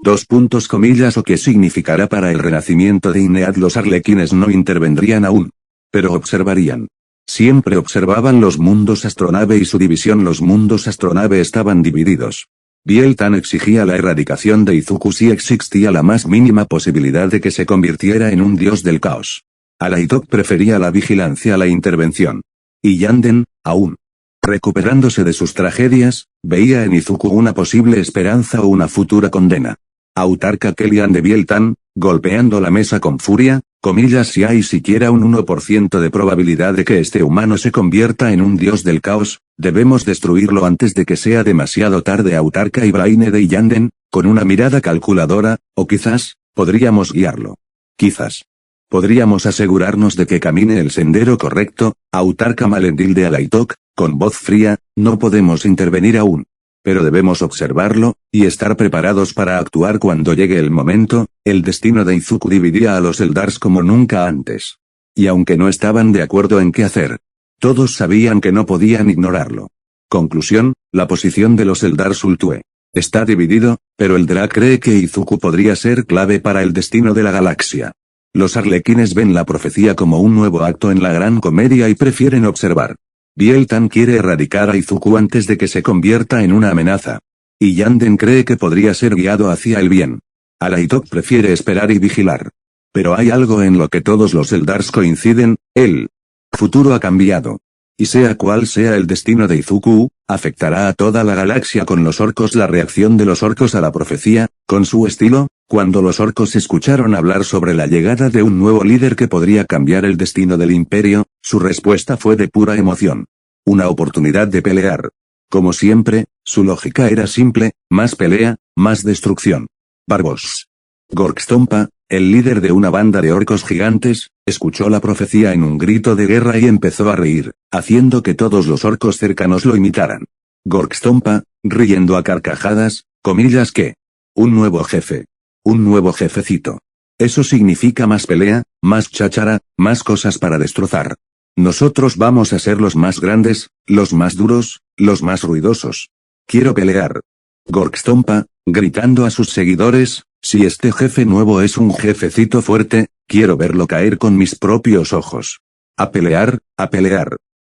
¿O qué significará para el renacimiento de Inead? Los arlequines no intervendrían aún, pero observarían. Siempre observaban los mundos astronave y su división. Los mundos astronave estaban divididos. Biel-Tan exigía la erradicación de Izuku si existía la más mínima posibilidad de que se convirtiera en un dios del caos. Alaitok prefería la vigilancia a la intervención. Y Yanden, aún recuperándose de sus tragedias, veía en Izuku una posible esperanza o una futura condena. Autarca Kellyan de Biel-Tan, golpeando la mesa con furia, comillas, si hay siquiera un 1% de probabilidad de que este humano se convierta en un dios del caos, debemos destruirlo antes de que sea demasiado tarde. Autarca y Braine de Yanden, Con una mirada calculadora, o quizás, podríamos guiarlo. Quizás. Podríamos asegurarnos de que camine el sendero correcto. Autarca Malendil de Alaitok, con voz fría, no podemos intervenir aún. Pero debemos observarlo, y estar preparados para actuar cuando llegue el momento. El destino de Izuku dividía a los Eldars como nunca antes. Y aunque no estaban de acuerdo en qué hacer, todos sabían que no podían ignorarlo. Conclusión, la posición de los Eldar Sultue está dividido, pero el Dra cree que Izuku podría ser clave para el destino de la galaxia. Los arlequines ven la profecía como un nuevo acto en la gran comedia y prefieren observar. Biel-tan quiere erradicar a Izuku antes de que se convierta en una amenaza. Y Yanden cree que podría ser guiado hacia el bien. Alaitok prefiere esperar y vigilar. Pero hay algo en lo que todos los Eldars coinciden: el futuro ha cambiado. Y sea cual sea el destino de Izuku, afectará a toda la galaxia. Con los orcos. La reacción de los orcos a la profecía, con su estilo, cuando los orcos escucharon hablar sobre la llegada de un nuevo líder que podría cambiar el destino del imperio, su respuesta fue de pura emoción. Una oportunidad de pelear. Como siempre, su lógica era simple: más pelea, más destrucción. Barbos Gorkstompa, el líder de una banda de orcos gigantes, escuchó la profecía en un grito de guerra y empezó a reír, haciendo que todos los orcos cercanos lo imitaran. Gorkstompa, riendo a carcajadas, comillas que. Un nuevo jefe. Un nuevo jefecito. Eso significa más pelea, más cháchara, más cosas para destrozar. Nosotros vamos a ser los más grandes, los más duros, los más ruidosos. Quiero pelear. Gorkstompa, gritando a sus seguidores: si este jefe nuevo es un jefecito fuerte, quiero verlo caer con mis propios ojos. A pelear,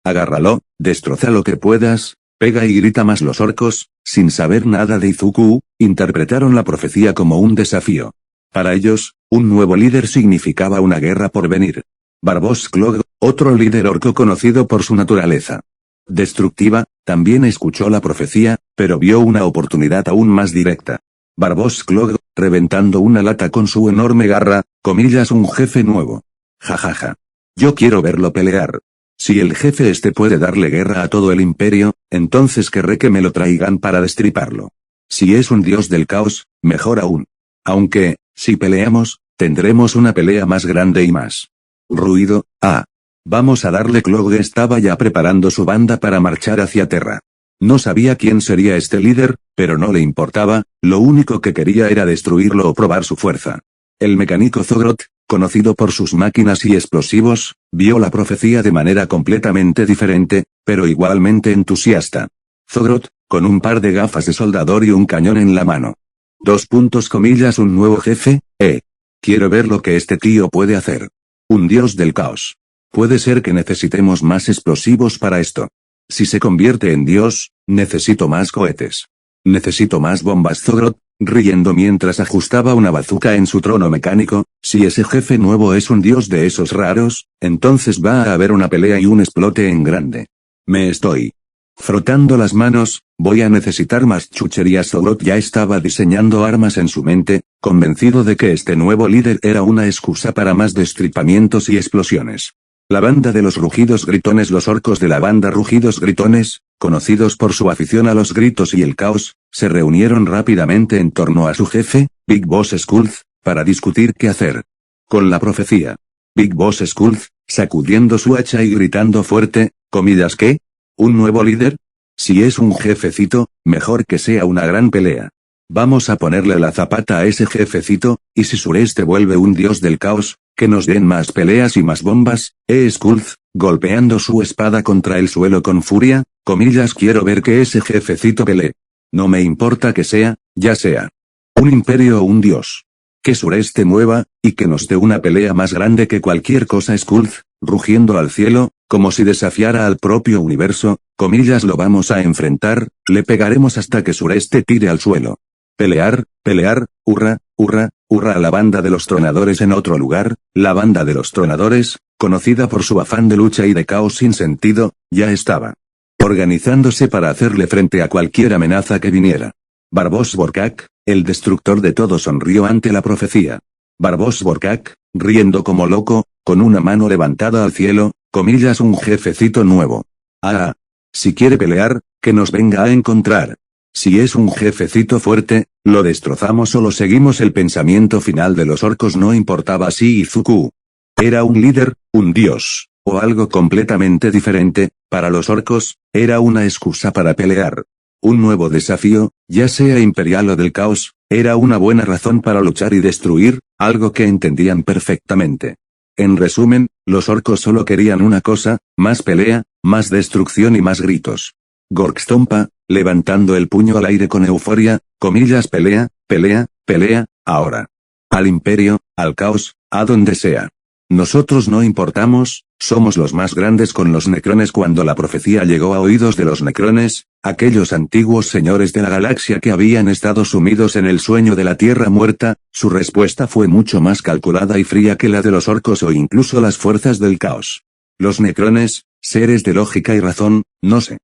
agárralo, destroza lo que puedas, pega y grita más. Los orcos, sin saber nada de Izuku, interpretaron la profecía como un desafío. Para ellos, un nuevo líder significaba una guerra por venir. Barbos Klog, otro líder orco conocido por su naturaleza destructiva, también escuchó la profecía, pero vio una oportunidad aún más directa. Barbos Klog, reventando una lata con su enorme garra, comillas: un jefe nuevo. Jajaja. Yo quiero verlo pelear. Si el jefe este puede darle guerra a todo el imperio, entonces querré que me lo traigan para destriparlo. Si es un dios del caos, mejor aún. Aunque, si peleamos, tendremos una pelea más grande y más ruido. Vamos a darle. Klog estaba ya preparando su banda para marchar hacia Terra. No sabía quién sería este líder, pero no le importaba, lo único que quería era destruirlo o probar su fuerza. El mecánico Zogrot, conocido por sus máquinas y explosivos, vio la profecía de manera completamente diferente, pero igualmente entusiasta. Zogrot, con un par de gafas de soldador y un cañón en la mano. Un nuevo jefe. Quiero ver lo que este tío puede hacer. Un dios del caos. Puede ser que necesitemos más explosivos para esto. Si se convierte en dios, necesito más cohetes. Necesito más bombas. Zogrot, riendo mientras ajustaba una bazuca en su trono mecánico: si ese jefe nuevo es un dios de esos raros, entonces va a haber una pelea y un explote en grande. Me estoy frotando las manos, voy a necesitar más chucherías. Zogrot ya estaba diseñando armas en su mente, convencido de que este nuevo líder era una excusa para más destripamientos y explosiones. La banda de los rugidos gritones. Los orcos de la banda rugidos gritones, conocidos por su afición a los gritos y el caos, se reunieron rápidamente en torno a su jefe, Big Boss Skullz, para discutir qué hacer con la profecía. Big Boss Skullz, sacudiendo su hacha y gritando fuerte, comillas: ¿qué? ¿Un nuevo líder? Si es un jefecito, mejor que sea una gran pelea. Vamos a ponerle la zapata a ese jefecito, y si Sureste vuelve un dios del caos, que nos den más peleas y más bombas. Skullz, golpeando su espada contra el suelo con furia, comillas: quiero ver que ese jefecito pelee. No me importa que sea, ya sea un imperio o un dios. Que Sureste mueva, y que nos dé una pelea más grande que cualquier cosa. Skullz, rugiendo al cielo, como si desafiara al propio universo, comillas: lo vamos a enfrentar, le pegaremos hasta que Sureste tire al suelo. Pelear, hurra, hurra, hurra. A la banda de los tronadores. En otro lugar, la banda de los tronadores, conocida por su afán de lucha y de caos sin sentido, ya estaba organizándose para hacerle frente a cualquier amenaza que viniera. Barbos Borkak, el destructor de todo, sonrió ante la profecía. Barbos Borkak, riendo como loco, con una mano levantada al cielo, comillas: un jefecito nuevo. Si quiere pelear, que nos venga a encontrar. Si es un jefecito fuerte, lo destrozamos o lo seguimos. El pensamiento final de los orcos no importaba si Izuku era un líder, un dios, o algo completamente diferente. Para los orcos, era una excusa para pelear. Un nuevo desafío, ya sea imperial o del caos, era una buena razón para luchar y destruir, algo que entendían perfectamente. En resumen, los orcos solo querían una cosa, más pelea, más destrucción y más gritos. Gorkstompa, levantando el puño al aire con euforia, comillas, pelea, pelea, pelea, ahora. Al imperio, al caos, a donde sea. Nosotros no importamos, somos los más grandes con los necrones. Cuando la profecía llegó a oídos de los necrones, aquellos antiguos señores de la galaxia que habían estado sumidos en el sueño de la tierra muerta, su respuesta fue mucho más calculada y fría que la de los orcos o incluso las fuerzas del caos. Los necrones, seres de lógica y razón, no se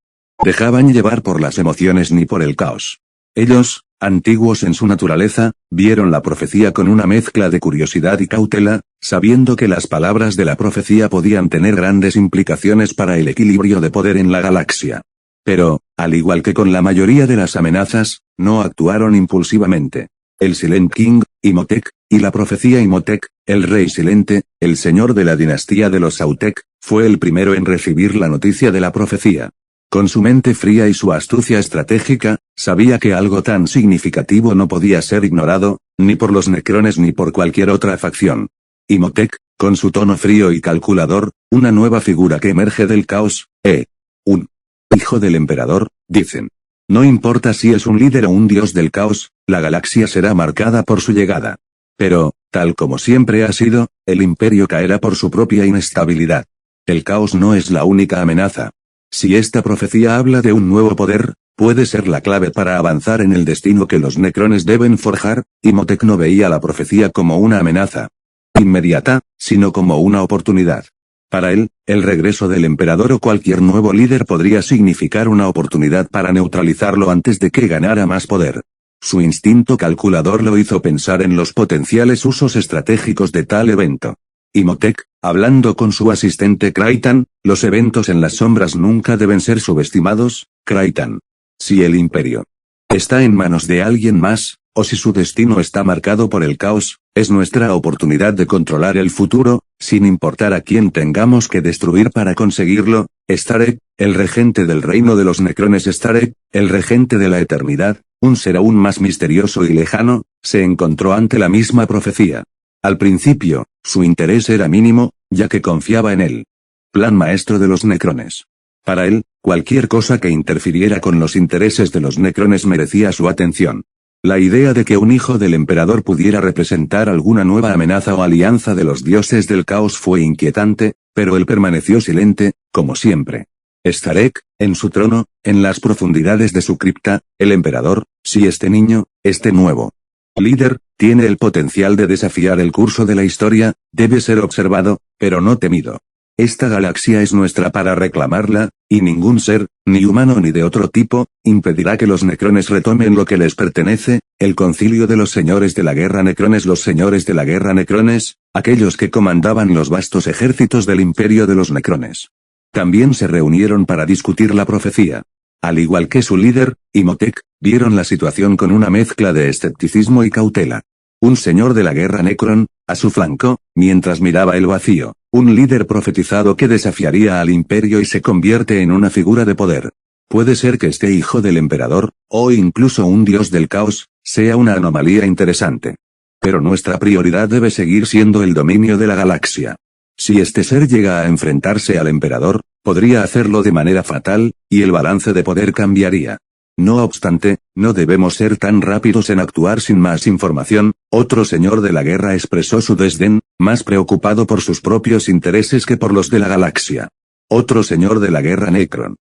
dejaban llevar por las emociones ni por el caos. Ellos, antiguos en su naturaleza, vieron la profecía con una mezcla de curiosidad y cautela, sabiendo que las palabras de la profecía podían tener grandes implicaciones para el equilibrio de poder en la galaxia. Pero, al igual que con la mayoría de las amenazas, no actuaron impulsivamente. El Silent King, Imhotep, y la profecía Imhotep, el rey silente, el señor de la dinastía de los Autek, fue el primero en recibir la noticia de la profecía. Con su mente fría y su astucia estratégica, sabía que algo tan significativo no podía ser ignorado, ni por los necrones ni por cualquier otra facción. Imhotep, con su tono frío y calculador, una nueva figura que emerge del caos, un hijo del emperador, dicen. No importa si es un líder o un dios del caos, la galaxia será marcada por su llegada. Pero, tal como siempre ha sido, el imperio caerá por su propia inestabilidad. El caos no es la única amenaza. Si esta profecía habla de un nuevo poder, puede ser la clave para avanzar en el destino que los necrones deben forjar. Imhotep no veía la profecía como una amenaza inmediata, sino como una oportunidad. Para él, el regreso del emperador o cualquier nuevo líder podría significar una oportunidad para neutralizarlo antes de que ganara más poder. Su instinto calculador lo hizo pensar en los potenciales usos estratégicos de tal evento. Imhotep, hablando con su asistente Kraitan, los eventos en las sombras nunca deben ser subestimados, Kraitan. Si el imperio está en manos de alguien más, o si su destino está marcado por el caos, es nuestra oportunidad de controlar el futuro, sin importar a quién tengamos que destruir para conseguirlo. Starek, el regente del reino de los necrones. Starek, el regente de la eternidad, un ser aún más misterioso y lejano, se encontró ante la misma profecía. Al principio, su interés era mínimo, ya que confiaba en él. Plan maestro de los necrones. Para él, cualquier cosa que interfiriera con los intereses de los necrones merecía su atención. La idea de que un hijo del emperador pudiera representar alguna nueva amenaza o alianza de los dioses del caos fue inquietante, pero él permaneció silente, como siempre. Starek, en su trono, en las profundidades de su cripta, el emperador, si este niño, este nuevo líder, tiene el potencial de desafiar el curso de la historia, debe ser observado, pero no temido. Esta galaxia es nuestra para reclamarla, y ningún ser, ni humano ni de otro tipo, impedirá que los necrones retomen lo que les pertenece. El concilio de los señores de la guerra necrones. Los señores de la guerra necrones, aquellos que comandaban los vastos ejércitos del imperio de los necrones, también se reunieron para discutir la profecía. Al igual que su líder, Imhotep, vieron la situación con una mezcla de escepticismo y cautela. Un señor de la guerra Necron, a su flanco, mientras miraba el vacío, un líder profetizado que desafiaría al imperio y se convierte en una figura de poder. Puede ser que este hijo del emperador, o incluso un dios del caos, sea una anomalía interesante. Pero nuestra prioridad debe seguir siendo el dominio de la galaxia. Si este ser llega a enfrentarse al emperador, podría hacerlo de manera fatal, y el balance de poder cambiaría. No obstante, no debemos ser tan rápidos en actuar sin más información. Otro señor de la guerra expresó su desdén, más preocupado por sus propios intereses que por los de la galaxia. Otro señor de la guerra Necron.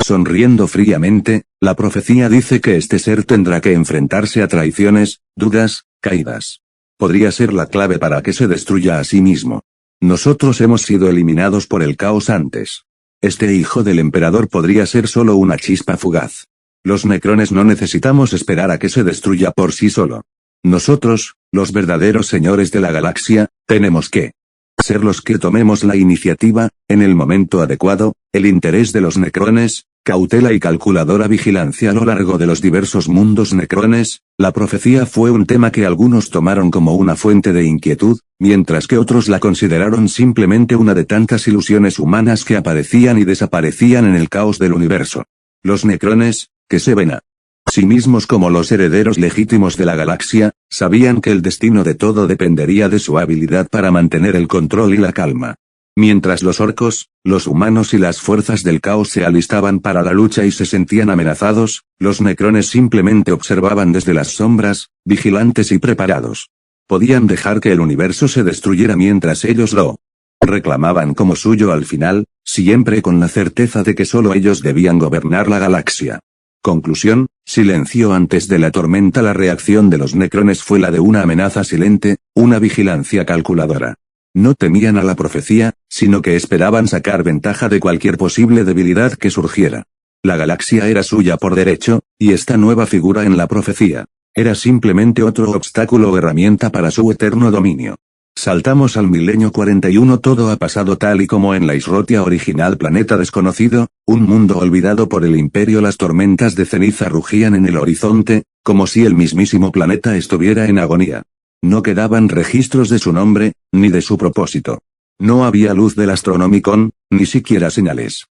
Sonriendo fríamente, la profecía dice que este ser tendrá que enfrentarse a traiciones, dudas, caídas. Podría ser la clave para que se destruya a sí mismo. Nosotros hemos sido eliminados por el caos antes. Este hijo del emperador podría ser solo una chispa fugaz. Los necrones no necesitamos esperar a que se destruya por sí solo. Nosotros, los verdaderos señores de la galaxia, tenemos que Ser los que tomemos la iniciativa, en el momento adecuado, el interés de los necrones, cautela y calculadora vigilancia a lo largo de los diversos mundos necrones. La profecía fue un tema que algunos tomaron como una fuente de inquietud, mientras que otros la consideraron simplemente una de tantas ilusiones humanas que aparecían y desaparecían en el caos del universo. Los necrones, que se ven a sí mismos como los herederos legítimos de la galaxia, sabían que el destino de todo dependería de su habilidad para mantener el control y la calma. Mientras los orcos, los humanos y las fuerzas del caos se alistaban para la lucha y se sentían amenazados, los necrones simplemente observaban desde las sombras, vigilantes y preparados. Podían dejar que el universo se destruyera mientras ellos lo reclamaban como suyo al final, siempre con la certeza de que solo ellos debían gobernar la galaxia. Conclusión: silencio antes de la tormenta. La reacción de los necrones fue la de una amenaza silente, una vigilancia calculadora. No temían a la profecía, sino que esperaban sacar ventaja de cualquier posible debilidad que surgiera. La galaxia era suya por derecho, y esta nueva figura en la profecía era simplemente otro obstáculo o herramienta para su eterno dominio. Saltamos al milenio 41. Todo ha pasado tal y como en la Isrotia original, planeta desconocido, un mundo olvidado por el imperio. Las tormentas de ceniza rugían en el horizonte, como si el mismísimo planeta estuviera en agonía. No quedaban registros de su nombre, ni de su propósito. No había luz del Astronomicon, ni siquiera señales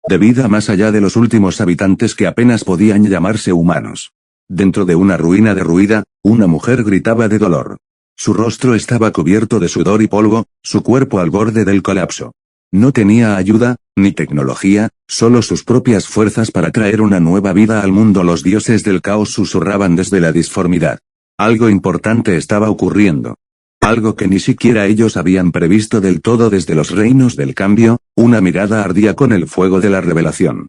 de vida más allá de los últimos habitantes que apenas podían llamarse humanos. Dentro de una ruina derruida, una mujer gritaba de dolor. Su rostro estaba cubierto de sudor y polvo, su cuerpo al borde del colapso. No tenía ayuda, ni tecnología, solo sus propias fuerzas para traer una nueva vida al mundo. Los dioses del caos susurraban desde la disformidad. Algo importante estaba ocurriendo. Algo que ni siquiera ellos habían previsto del todo desde los reinos del cambio. Una mirada ardía con el fuego de la revelación.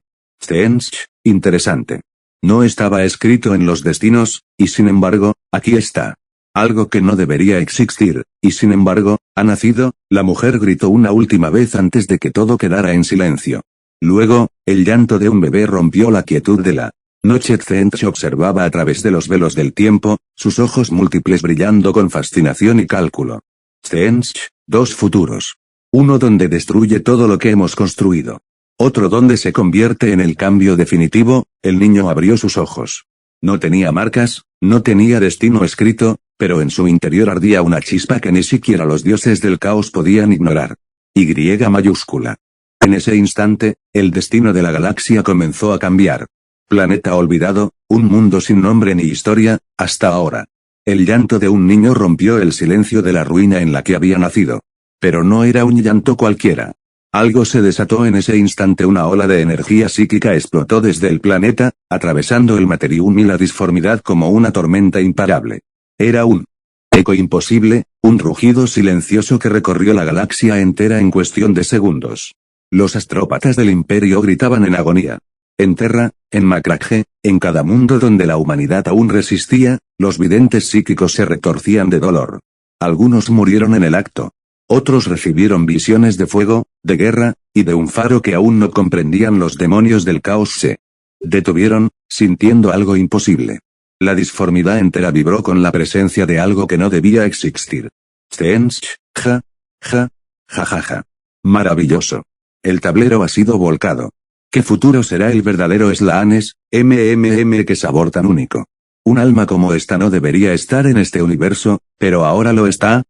Interesante. No estaba escrito en los destinos, y sin embargo, aquí está. Algo que no debería existir, y sin embargo, ha nacido. La mujer gritó una última vez antes de que todo quedara en silencio. Luego, el llanto de un bebé rompió la quietud de la noche. Tzench observaba a través de los velos del tiempo, sus ojos múltiples brillando con fascinación y cálculo. Tzench, dos futuros. Uno donde destruye todo lo que hemos construido. Otro donde se convierte en el cambio definitivo. El niño abrió sus ojos. No tenía marcas, no tenía destino escrito, pero en su interior ardía una chispa que ni siquiera los dioses del caos podían ignorar. Y mayúscula. En ese instante, el destino de la galaxia comenzó a cambiar. Planeta olvidado, un mundo sin nombre ni historia, hasta ahora. El llanto de un niño rompió el silencio de la ruina en la que había nacido. Pero no era un llanto cualquiera. Algo se desató en ese instante. Una ola de energía psíquica explotó desde el planeta, atravesando el materium y la disformidad como una tormenta imparable. Era un eco imposible, un rugido silencioso que recorrió la galaxia entera en cuestión de segundos. Los astrópatas del imperio gritaban en agonía. En Terra, en Macragge, en cada mundo donde la humanidad aún resistía, los videntes psíquicos se retorcían de dolor. Algunos murieron en el acto. Otros recibieron visiones de fuego, de guerra, y de un faro que aún no comprendían. Los demonios del caos se detuvieron, sintiendo algo imposible. La disformidad entera vibró con la presencia de algo que no debía existir. Ja, ja, ja, ja, ja. Maravilloso. El tablero ha sido volcado. ¿Qué futuro será el verdadero Slaanes? Qué sabor tan único. Un alma como esta no debería estar en este universo, pero ahora lo está.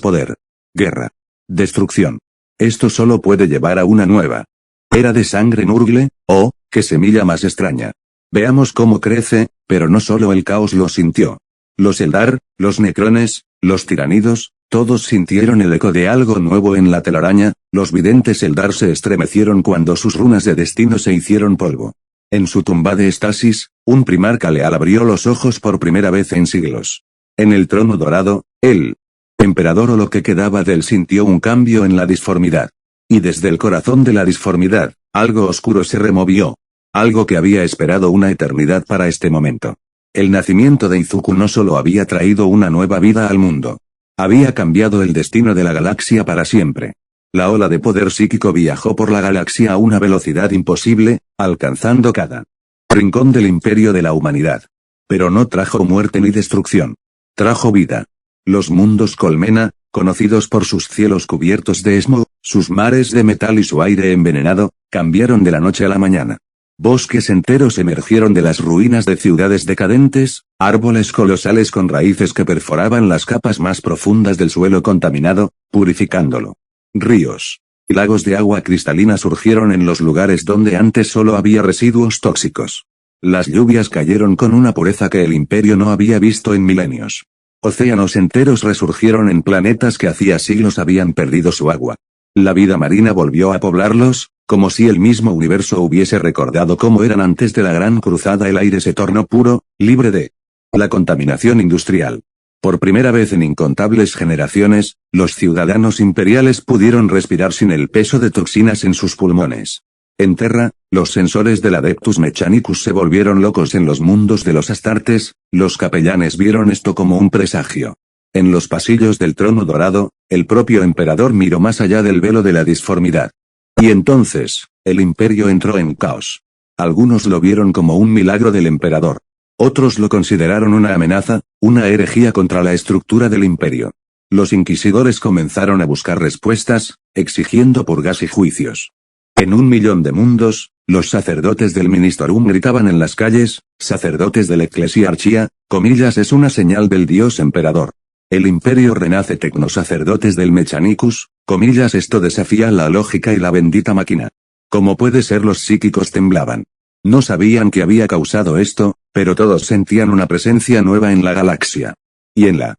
Poder. Guerra. Destrucción. Esto solo puede llevar a una nueva era de sangre Nurgle. Oh, qué semilla más extraña. Veamos cómo crece, pero no solo el caos lo sintió. Los Eldar, los Necrones, los Tiranidos, todos sintieron el eco de algo nuevo en la telaraña. Los videntes Eldar se estremecieron cuando sus runas de destino se hicieron polvo. En su tumba de estasis, un primarca leal abrió los ojos por primera vez en siglos. En el trono dorado, el emperador o lo que quedaba de él sintió un cambio en la disformidad. Y desde el corazón de la disformidad, algo oscuro se removió. Algo que había esperado una eternidad para este momento. El nacimiento de Izuku no solo había traído una nueva vida al mundo. Había cambiado el destino de la galaxia para siempre. La ola de poder psíquico viajó por la galaxia a una velocidad imposible, alcanzando cada rincón del imperio de la humanidad. Pero no trajo muerte ni destrucción. Trajo vida. Los mundos colmena, conocidos por sus cielos cubiertos de smog, sus mares de metal y su aire envenenado, cambiaron de la noche a la mañana. Bosques enteros emergieron de las ruinas de ciudades decadentes, árboles colosales con raíces que perforaban las capas más profundas del suelo contaminado, purificándolo. Ríos y lagos de agua cristalina surgieron en los lugares donde antes solo había residuos tóxicos. Las lluvias cayeron con una pureza que el imperio no había visto en milenios. Océanos enteros resurgieron en planetas que hacía siglos habían perdido su agua. La vida marina volvió a poblarlos, como si el mismo universo hubiese recordado cómo eran antes de la gran cruzada. El aire se tornó puro, libre de la contaminación industrial. Por primera vez en incontables generaciones, los ciudadanos imperiales pudieron respirar sin el peso de toxinas en sus pulmones. En Terra, los sensores del Adeptus Mechanicus se volvieron locos en los mundos de los Astartes, los capellanes vieron esto como un presagio. En los pasillos del trono dorado, el propio emperador miró más allá del velo de la disformidad. Y entonces, el imperio entró en caos. Algunos lo vieron como un milagro del emperador. Otros lo consideraron una amenaza, una herejía contra la estructura del imperio. Los inquisidores comenzaron a buscar respuestas, exigiendo purgas y juicios. En 1.000.000 de mundos, los sacerdotes del Ministorum gritaban en las calles, sacerdotes de la Eclesiarchía, comillas es una señal del dios emperador. El imperio renace tecnosacerdotes del Mechanicus, comillas esto desafía la lógica y la bendita máquina. ¿Cómo puede ser los psíquicos temblaban? No sabían qué había causado esto, pero todos sentían una presencia nueva en la galaxia. Y en la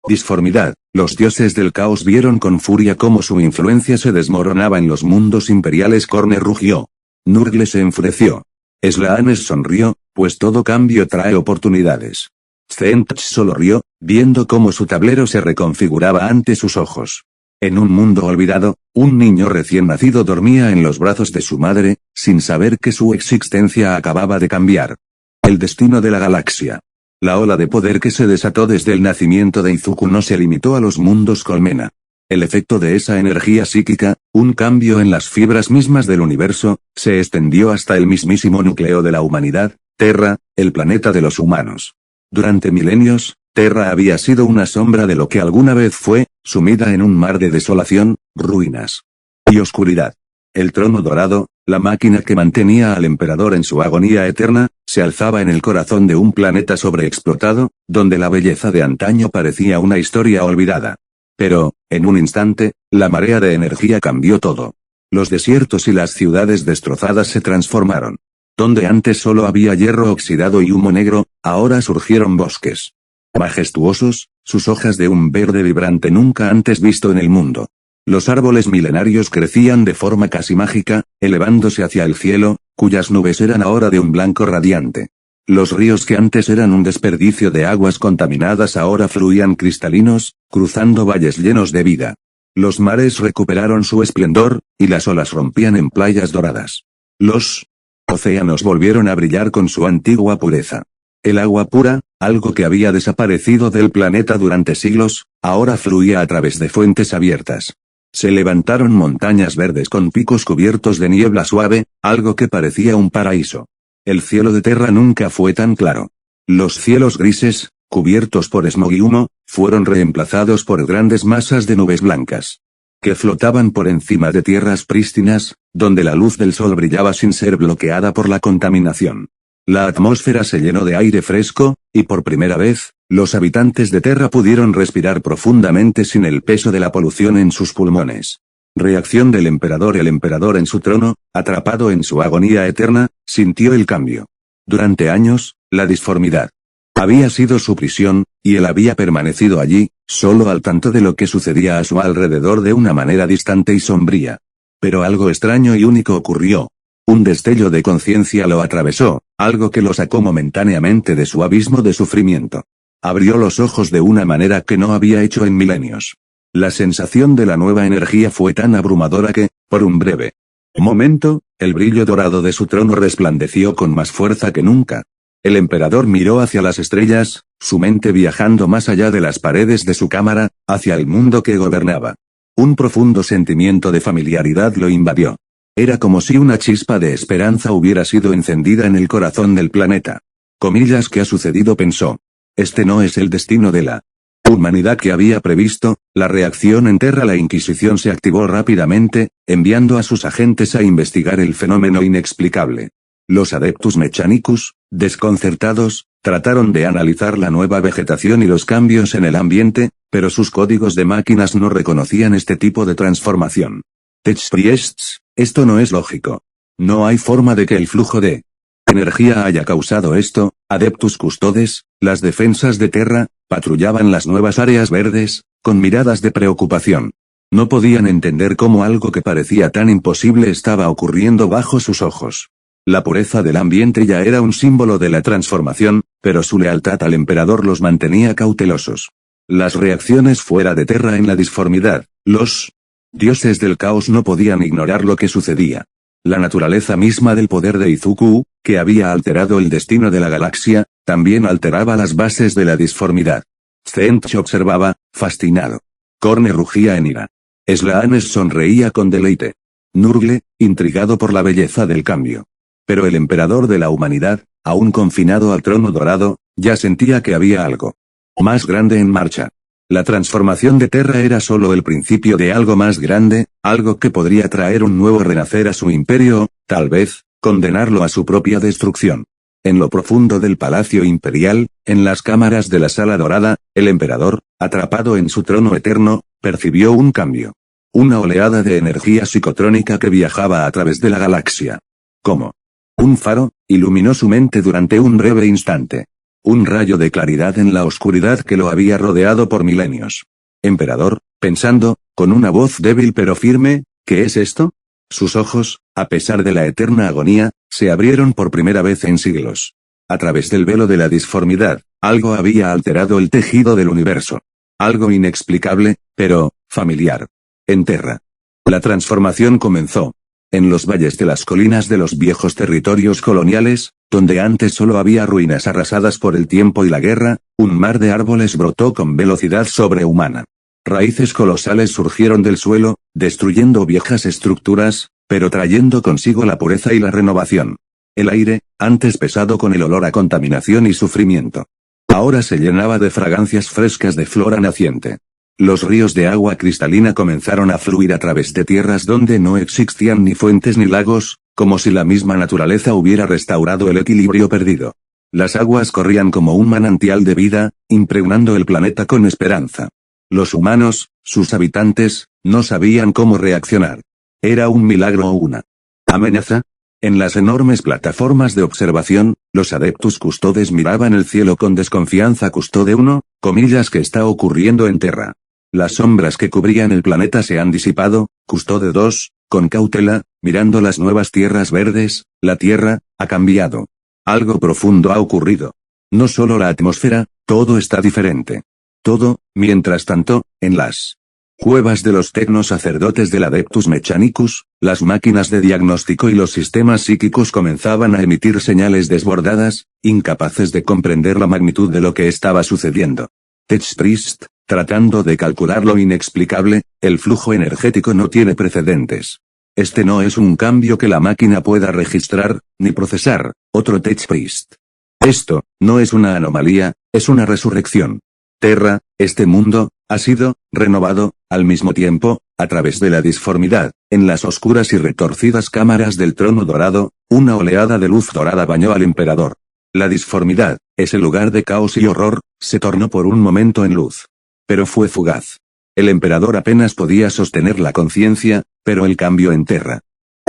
disformidad, los dioses del caos vieron con furia cómo su influencia se desmoronaba en los mundos imperiales. Corne rugió. Nurgle se enfureció. Slaanes sonrió, pues todo cambio trae oportunidades. Zench solo rió, viendo cómo su tablero se reconfiguraba ante sus ojos. En un mundo olvidado, un niño recién nacido dormía en los brazos de su madre, sin saber que su existencia acababa de cambiar. El destino de la galaxia. La ola de poder que se desató desde el nacimiento de Izuku no se limitó a los mundos colmena. El efecto de esa energía psíquica, un cambio en las fibras mismas del universo, se extendió hasta el mismísimo núcleo de la humanidad, Terra, el planeta de los humanos. Durante milenios, Terra había sido una sombra de lo que alguna vez fue, sumida en un mar de desolación, ruinas y oscuridad. El trono dorado, la máquina que mantenía al emperador en su agonía eterna, se alzaba en el corazón de un planeta sobreexplotado, donde la belleza de antaño parecía una historia olvidada. Pero, en un instante, la marea de energía cambió todo. Los desiertos y las ciudades destrozadas se transformaron. Donde antes solo había hierro oxidado y humo negro, ahora surgieron bosques majestuosos, sus hojas de un verde vibrante nunca antes visto en el mundo. Los árboles milenarios crecían de forma casi mágica, elevándose hacia el cielo, cuyas nubes eran ahora de un blanco radiante. Los ríos que antes eran un desperdicio de aguas contaminadas ahora fluían cristalinos, cruzando valles llenos de vida. Los mares recuperaron su esplendor, y las olas rompían en playas doradas. Los océanos volvieron a brillar con su antigua pureza. El agua pura, algo que había desaparecido del planeta durante siglos, ahora fluía a través de fuentes abiertas. Se levantaron montañas verdes con picos cubiertos de niebla suave, algo que parecía un paraíso. El cielo de Terra nunca fue tan claro. Los cielos grises, cubiertos por smog y humo, fueron reemplazados por grandes masas de nubes blancas que flotaban por encima de tierras prístinas, donde la luz del sol brillaba sin ser bloqueada por la contaminación. La atmósfera se llenó de aire fresco, y por primera vez, los habitantes de Terra pudieron respirar profundamente sin el peso de la polución en sus pulmones. Reacción del emperador. El emperador en su trono, atrapado en su agonía eterna, sintió el cambio. Durante años, la disformidad había sido su prisión, y él había permanecido allí, solo al tanto de lo que sucedía a su alrededor de una manera distante y sombría. Pero algo extraño y único ocurrió. Un destello de conciencia lo atravesó, algo que lo sacó momentáneamente de su abismo de sufrimiento. Abrió los ojos de una manera que no había hecho en milenios. La sensación de la nueva energía fue tan abrumadora que, por un breve momento, el brillo dorado de su trono resplandeció con más fuerza que nunca. El emperador miró hacia las estrellas, su mente viajando más allá de las paredes de su cámara, hacia el mundo que gobernaba. Un profundo sentimiento de familiaridad lo invadió. Era como si una chispa de esperanza hubiera sido encendida en el corazón del planeta. Comillas, ¿qué ha sucedido?, pensó. Este no es el destino de la Humanidad que había previsto, la reacción en Terra. La Inquisición se activó rápidamente, enviando a sus agentes a investigar el fenómeno inexplicable. Los Adeptus Mechanicus, desconcertados, trataron de analizar la nueva vegetación y los cambios en el ambiente, pero sus códigos de máquinas no reconocían este tipo de transformación. Tech Priests, esto no es lógico. No hay forma de que el flujo de energía haya causado esto. Adeptus Custodes, las defensas de Terra, patrullaban las nuevas áreas verdes, con miradas de preocupación. No podían entender cómo algo que parecía tan imposible estaba ocurriendo bajo sus ojos. La pureza del ambiente ya era un símbolo de la transformación, pero su lealtad al emperador los mantenía cautelosos. Las reacciones fuera de Terra en la disformidad, los dioses del caos no podían ignorar lo que sucedía. La naturaleza misma del poder de Izuku, que había alterado el destino de la galaxia, también alteraba las bases de la disformidad. Zench observaba, fascinado. Korne rugía en ira. Slaanes sonreía con deleite. Nurgle, intrigado por la belleza del cambio. Pero el emperador de la humanidad, aún confinado al trono dorado, ya sentía que había algo más grande en marcha. La transformación de Terra era solo el principio de algo más grande, algo que podría traer un nuevo renacer a su imperio, tal vez, condenarlo a su propia destrucción. En lo profundo del Palacio Imperial, en las cámaras de la Sala Dorada, el emperador, atrapado en su trono eterno, percibió un cambio. Una oleada de energía psicotrónica que viajaba a través de la galaxia. ¿Cómo? Un faro, iluminó su mente durante un breve instante. Un rayo de claridad en la oscuridad que lo había rodeado por milenios. Emperador, pensando, con una voz débil pero firme, ¿qué es esto? Sus ojos, a pesar de la eterna agonía, se abrieron por primera vez en siglos. A través del velo de la disformidad, algo había alterado el tejido del universo. Algo inexplicable, pero familiar. En Terra. La transformación comenzó. En los valles de las colinas de los viejos territorios coloniales, donde antes solo había ruinas arrasadas por el tiempo y la guerra, un mar de árboles brotó con velocidad sobrehumana. Raíces colosales surgieron del suelo, destruyendo viejas estructuras, pero trayendo consigo la pureza y la renovación. El aire, antes pesado con el olor a contaminación y sufrimiento, ahora se llenaba de fragancias frescas de flora naciente. Los ríos de agua cristalina comenzaron a fluir a través de tierras donde no existían ni fuentes ni lagos, como si la misma naturaleza hubiera restaurado el equilibrio perdido. Las aguas corrían como un manantial de vida, impregnando el planeta con esperanza. Los humanos, sus habitantes, no sabían cómo reaccionar. ¿Era un milagro o una amenaza? En las enormes plataformas de observación, los Adeptus Custodes miraban el cielo con desconfianza. Custode 1, comillas, ¿qué está ocurriendo en Terra? Las sombras que cubrían el planeta se han disipado. Custode 2, con cautela, mirando las nuevas tierras verdes, la Tierra ha cambiado. Algo profundo ha ocurrido. No solo la atmósfera, todo está diferente. Todo, mientras tanto, en las cuevas de los tecnos sacerdotes del Adeptus Mechanicus, las máquinas de diagnóstico y los sistemas psíquicos comenzaban a emitir señales desbordadas, incapaces de comprender la magnitud de lo que estaba sucediendo. Tech Priest, tratando de calcular lo inexplicable, el flujo energético no tiene precedentes. Este no es un cambio que la máquina pueda registrar, ni procesar. Otro Tech Priest. Esto, no es una anomalía, es una resurrección. Terra, este mundo, ha sido renovado, al mismo tiempo, a través de la disformidad. En las oscuras y retorcidas cámaras del trono dorado, una oleada de luz dorada bañó al emperador. La disformidad, ese lugar de caos y horror, se tornó por un momento en luz. Pero fue fugaz. El emperador apenas podía sostener la conciencia, pero el cambio en Terra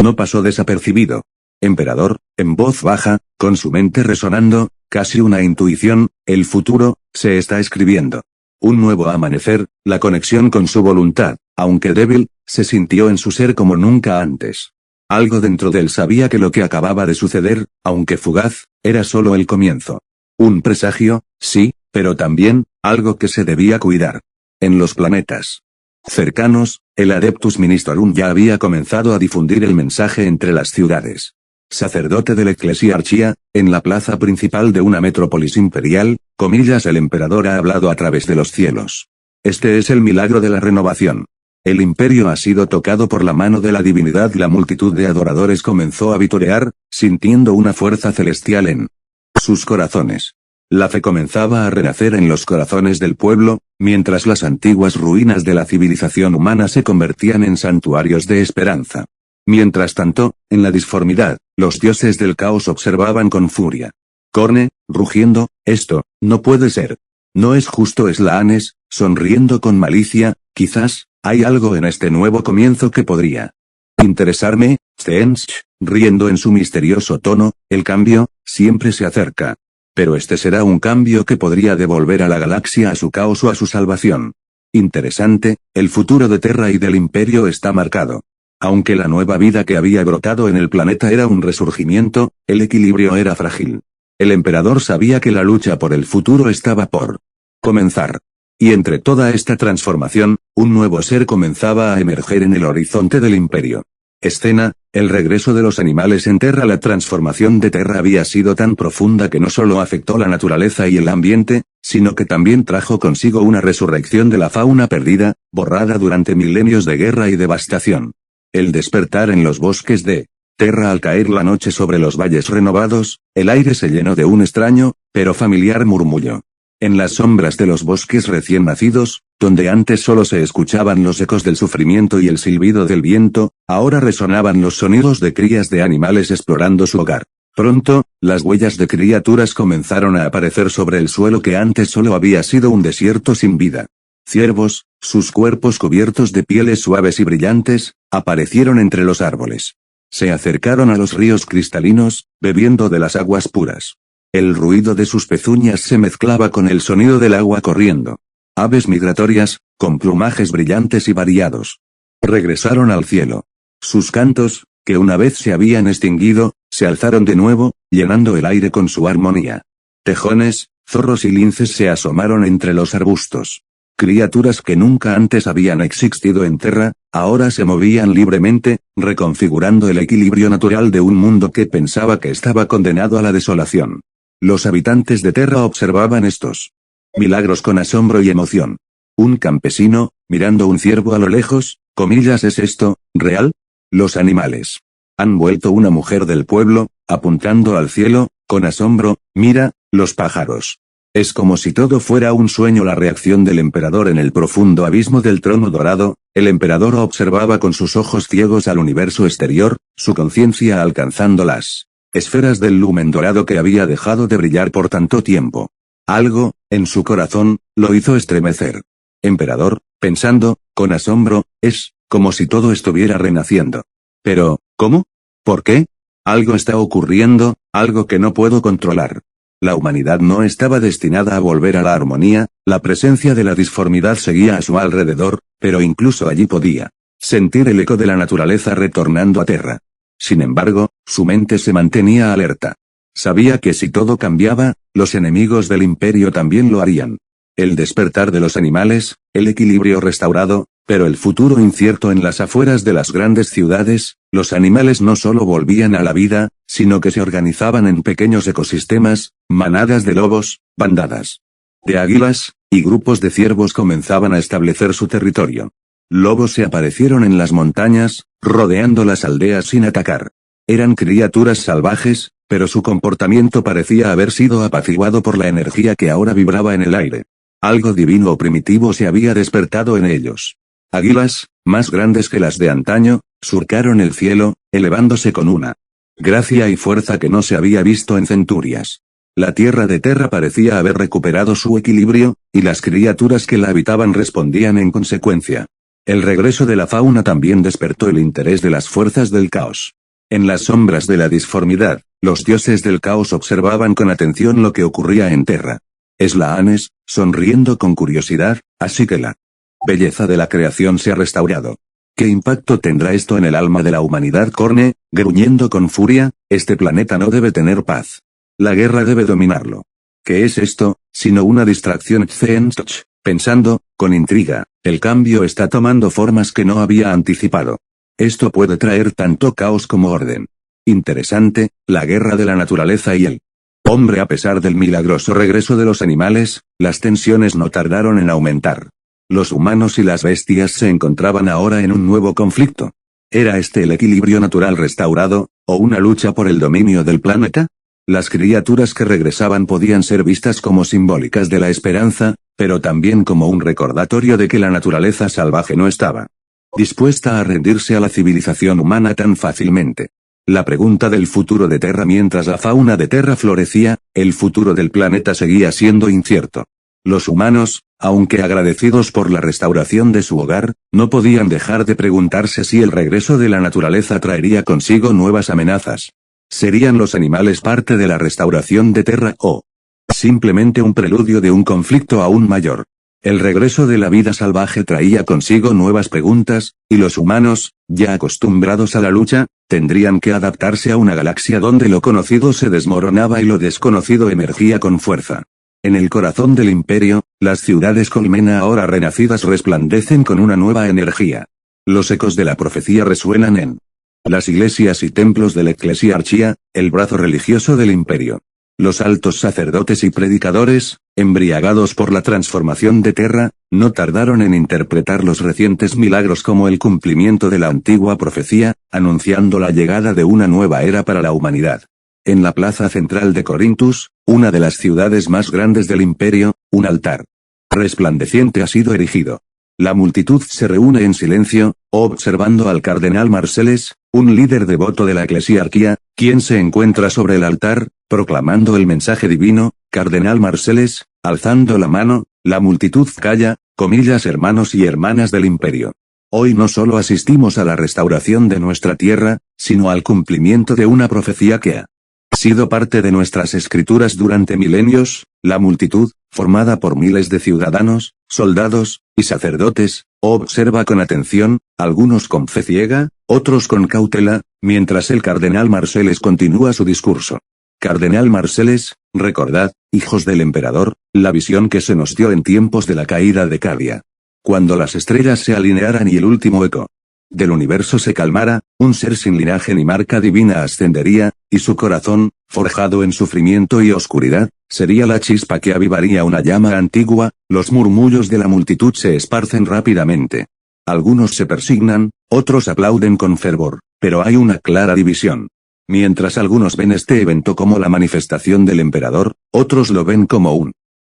no pasó desapercibido. Emperador, en voz baja, con su mente resonando, casi una intuición, el futuro, se está escribiendo. Un nuevo amanecer, la conexión con su voluntad, aunque débil, se sintió en su ser como nunca antes. Algo dentro de él sabía que lo que acababa de suceder, aunque fugaz, era solo el comienzo. Un presagio, sí, pero también, algo que se debía cuidar. En los planetas cercanos, el Adeptus Ministorum ya había comenzado a difundir el mensaje entre las ciudades. Sacerdote de la Eclesiarchía, en la plaza principal de una metrópolis imperial, comillas, el emperador ha hablado a través de los cielos. Este es el milagro de la renovación. El imperio ha sido tocado por la mano de la divinidad y la multitud de adoradores comenzó a vitorear, sintiendo una fuerza celestial en sus corazones. La fe comenzaba a renacer en los corazones del pueblo, mientras las antiguas ruinas de la civilización humana se convertían en santuarios de esperanza. Mientras tanto, en la disformidad, los dioses del caos observaban con furia. Corne, rugiendo, esto, no puede ser. No es justo. Slaanes, sonriendo con malicia, quizás, hay algo en este nuevo comienzo que podría interesarme. Tzench, riendo en su misterioso tono, el cambio, siempre se acerca. Pero este será un cambio que podría devolver a la galaxia a su caos o a su salvación. Interesante, el futuro de Terra y del Imperio está marcado. Aunque la nueva vida que había brotado en el planeta era un resurgimiento, el equilibrio era frágil. El emperador sabía que la lucha por el futuro estaba por comenzar. Y entre toda esta transformación, un nuevo ser comenzaba a emerger en el horizonte del Imperio. Escena, el regreso de los animales en Terra. La transformación de Terra había sido tan profunda que no solo afectó la naturaleza y el ambiente, sino que también trajo consigo una resurrección de la fauna perdida, borrada durante milenios de guerra y devastación. El despertar en los bosques de Terra. Al caer la noche sobre los valles renovados, el aire se llenó de un extraño, pero familiar murmullo. En las sombras de los bosques recién nacidos, donde antes solo se escuchaban los ecos del sufrimiento y el silbido del viento, ahora resonaban los sonidos de crías de animales explorando su hogar. Pronto, las huellas de criaturas comenzaron a aparecer sobre el suelo que antes solo había sido un desierto sin vida. Ciervos, sus cuerpos cubiertos de pieles suaves y brillantes, aparecieron entre los árboles. Se acercaron a los ríos cristalinos, bebiendo de las aguas puras. El ruido de sus pezuñas se mezclaba con el sonido del agua corriendo. Aves migratorias, con plumajes brillantes y variados, regresaron al cielo. Sus cantos, que una vez se habían extinguido, se alzaron de nuevo, llenando el aire con su armonía. Tejones, zorros y linces se asomaron entre los arbustos. Criaturas que nunca antes habían existido en Terra, ahora se movían libremente, reconfigurando el equilibrio natural de un mundo que pensaba que estaba condenado a la desolación. Los habitantes de Terra observaban estos milagros con asombro y emoción. Un campesino, mirando un ciervo a lo lejos, comillas, ¿es esto real? Los animales han vuelto una mujer del pueblo, apuntando al cielo, con asombro, mira, los pájaros. Es como si todo fuera un sueño. La reacción del emperador en el profundo abismo del trono dorado. El emperador observaba con sus ojos ciegos al universo exterior, su conciencia alcanzando las esferas del lumen dorado que había dejado de brillar por tanto tiempo. Algo, en su corazón, lo hizo estremecer. Emperador, pensando, con asombro, es como si todo estuviera renaciendo. Pero, ¿cómo? ¿Por qué? Algo está ocurriendo, algo que no puedo controlar. La humanidad no estaba destinada a volver a la armonía, la presencia de la disformidad seguía a su alrededor, pero incluso allí podía sentir el eco de la naturaleza retornando a Terra. Sin embargo, su mente se mantenía alerta. Sabía que si todo cambiaba, los enemigos del imperio también lo harían. El despertar de los animales, el equilibrio restaurado, pero el futuro incierto en las afueras de las grandes ciudades. Los animales no solo volvían a la vida, sino que se organizaban en pequeños ecosistemas, manadas de lobos, bandadas de águilas, y grupos de ciervos comenzaban a establecer su territorio. Lobos se aparecieron en las montañas, rodeando las aldeas sin atacar. Eran criaturas salvajes, pero su comportamiento parecía haber sido apaciguado por la energía que ahora vibraba en el aire. Algo divino o primitivo se había despertado en ellos. Águilas, más grandes que las de antaño, surcaron el cielo, elevándose con una gracia y fuerza que no se había visto en centurias. La tierra de Terra parecía haber recuperado su equilibrio, y las criaturas que la habitaban respondían en consecuencia. El regreso de la fauna también despertó el interés de las fuerzas del caos. En las sombras de la disformidad, los dioses del caos observaban con atención lo que ocurría en Terra. Slaanes, sonriendo con curiosidad, así que la belleza de la creación se ha restaurado. ¿Qué impacto tendrá esto en el alma de la humanidad? Corne, gruñendo con furia, este planeta no debe tener paz. La guerra debe dominarlo. ¿Qué es esto, sino una distracción? Tzench, pensando, con intriga, el cambio está tomando formas que no había anticipado. Esto puede traer tanto caos como orden. Interesante, la guerra de la naturaleza y el hombre. A pesar del milagroso regreso de los animales, las tensiones no tardaron en aumentar. Los humanos y las bestias se encontraban ahora en un nuevo conflicto. ¿Era este el equilibrio natural restaurado, o una lucha por el dominio del planeta? Las criaturas que regresaban podían ser vistas como simbólicas de la esperanza, pero también como un recordatorio de que la naturaleza salvaje no estaba dispuesta a rendirse a la civilización humana tan fácilmente. La pregunta del futuro de Terra mientras la fauna de Terra florecía, el futuro del planeta seguía siendo incierto. Los humanos, aunque agradecidos por la restauración de su hogar, no podían dejar de preguntarse si el regreso de la naturaleza traería consigo nuevas amenazas. ¿Serían los animales parte de la restauración de Terra o simplemente un preludio de un conflicto aún mayor? El regreso de la vida salvaje traía consigo nuevas preguntas, y los humanos, ya acostumbrados a la lucha, tendrían que adaptarse a una galaxia donde lo conocido se desmoronaba y lo desconocido emergía con fuerza. En el corazón del imperio, las ciudades colmena ahora renacidas resplandecen con una nueva energía. Los ecos de la profecía resuenan en las iglesias y templos de la Eclesiarchía, el brazo religioso del imperio. Los altos sacerdotes y predicadores, embriagados por la transformación de Terra, no tardaron en interpretar los recientes milagros como el cumplimiento de la antigua profecía, anunciando la llegada de una nueva era para la humanidad. En la plaza central de Corinthus, una de las ciudades más grandes del imperio, un altar resplandeciente ha sido erigido. La multitud se reúne en silencio, observando al cardenal Marcellus, un líder devoto de la eclesiarquía, quien se encuentra sobre el altar, proclamando el mensaje divino. Cardenal Marcellus, alzando la mano, la multitud calla, comillas hermanos y hermanas del imperio. Hoy no solo asistimos a la restauración de nuestra tierra, sino al cumplimiento de una profecía que ha sido parte de nuestras escrituras durante milenios. La multitud, formada por miles de ciudadanos, soldados y sacerdotes, observa con atención, algunos con fe ciega, otros con cautela, mientras el cardenal Marcellus continúa su discurso. Cardenal Marcellus, recordad, hijos del emperador, la visión que se nos dio en tiempos de la caída de Cadia. Cuando las estrellas se alinearan y el último eco del universo se calmara, un ser sin linaje ni marca divina ascendería, y su corazón, forjado en sufrimiento y oscuridad, sería la chispa que avivaría una llama antigua. Los murmullos de la multitud se esparcen rápidamente. Algunos se persignan, otros aplauden con fervor, pero hay una clara división. Mientras algunos ven este evento como la manifestación del emperador, otros lo ven como un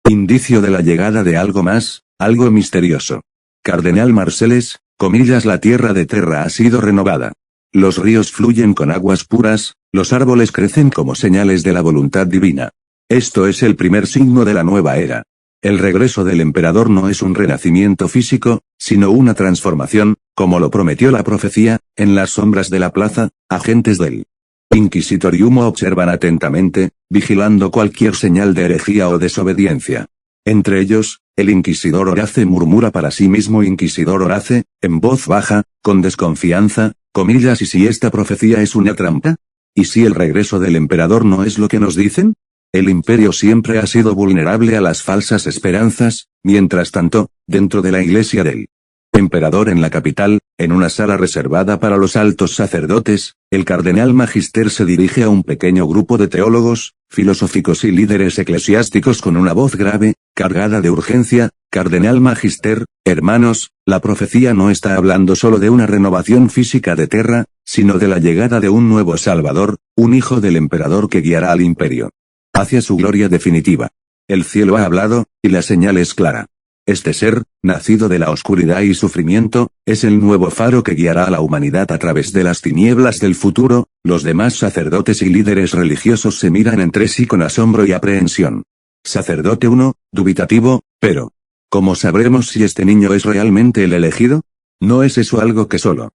indicio de la llegada de algo más, algo misterioso. Cardenal Marcellus, comillas, la tierra de Terra ha sido renovada. Los ríos fluyen con aguas puras, los árboles crecen como señales de la voluntad divina. Esto es el primer signo de la nueva era. El regreso del emperador no es un renacimiento físico, sino una transformación, como lo prometió la profecía. En las sombras de la plaza, agentes del Inquisitorium observan atentamente, vigilando cualquier señal de herejía o desobediencia. Entre ellos, el inquisidor Horace murmura para sí mismo. Inquisidor Horace, en voz baja, con desconfianza, comillas, ¿y si esta profecía es una trampa? ¿Y si el regreso del emperador no es lo que nos dicen? El imperio siempre ha sido vulnerable a las falsas esperanzas. Mientras tanto, dentro de la iglesia del emperador en la capital, en una sala reservada para los altos sacerdotes, el cardenal Magister se dirige a un pequeño grupo de teólogos, filosóficos y líderes eclesiásticos con una voz grave, cargada de urgencia. Cardenal Magister, hermanos, la profecía no está hablando solo de una renovación física de Terra, sino de la llegada de un nuevo Salvador, un hijo del emperador que guiará al imperio hacia su gloria definitiva. El cielo ha hablado, y la señal es clara. Este ser, nacido de la oscuridad y sufrimiento, es el nuevo faro que guiará a la humanidad a través de las tinieblas del futuro. Los demás sacerdotes y líderes religiosos se miran entre sí con asombro y aprehensión. Sacerdote 1, dubitativo, pero ¿cómo sabremos si este niño es realmente el elegido? ¿No es eso algo que solo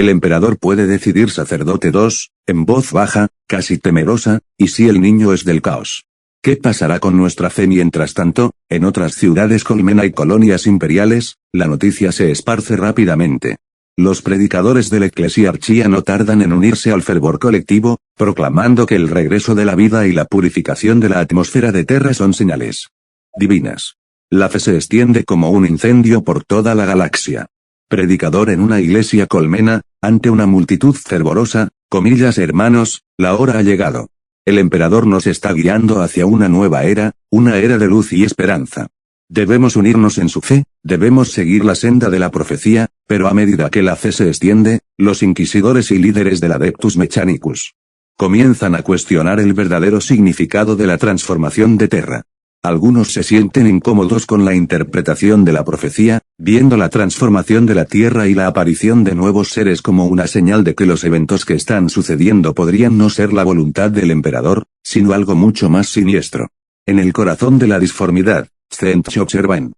el emperador puede decidir? Sacerdote 2, en voz baja, casi temerosa, ¿y si el niño es del caos? ¿Qué pasará con nuestra fe? Mientras tanto, en otras ciudades colmena y colonias imperiales, la noticia se esparce rápidamente. Los predicadores de la Eclesiarchía no tardan en unirse al fervor colectivo, proclamando que el regreso de la vida y la purificación de la atmósfera de Terra son señales divinas. La fe se extiende como un incendio por toda la galaxia. Predicador en una iglesia colmena, ante una multitud fervorosa, comillas, hermanos, la hora ha llegado. El emperador nos está guiando hacia una nueva era, una era de luz y esperanza. Debemos unirnos en su fe, debemos seguir la senda de la profecía, pero a medida que la fe se extiende, los inquisidores y líderes del Adeptus Mechanicus comienzan a cuestionar el verdadero significado de la transformación de Terra. Algunos se sienten incómodos con la interpretación de la profecía, viendo la transformación de la Tierra y la aparición de nuevos seres como una señal de que los eventos que están sucediendo podrían no ser la voluntad del emperador, sino algo mucho más siniestro. En el corazón de la disformidad, Stench observa en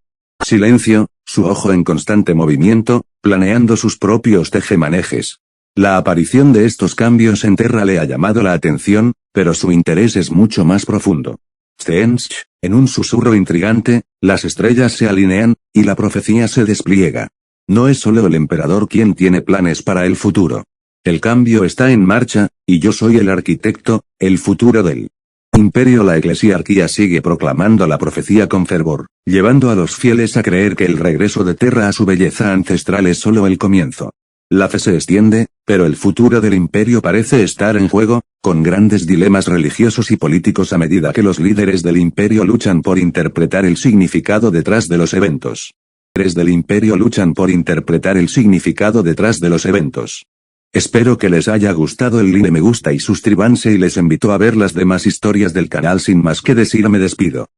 silencio, su ojo en constante movimiento, planeando sus propios tejemanejes. La aparición de estos cambios en Terra le ha llamado la atención, pero su interés es mucho más profundo. Stench, en un susurro intrigante, las estrellas se alinean, y la profecía se despliega. No es solo el emperador quien tiene planes para el futuro. El cambio está en marcha, y yo soy el arquitecto, el futuro del imperio. La eclesiarquía sigue proclamando la profecía con fervor, llevando a los fieles a creer que el regreso de Terra a su belleza ancestral es solo el comienzo. La fe se extiende, pero el futuro del imperio parece estar en juego, con grandes dilemas religiosos y políticos a medida que los líderes del imperio luchan por interpretar el significado detrás de los eventos. Los líderes del imperio luchan por interpretar el significado detrás de los eventos. Espero que les haya gustado el link de me gusta y suscríbanse y les invito a ver las demás historias del canal. Sin más que decir, me despido.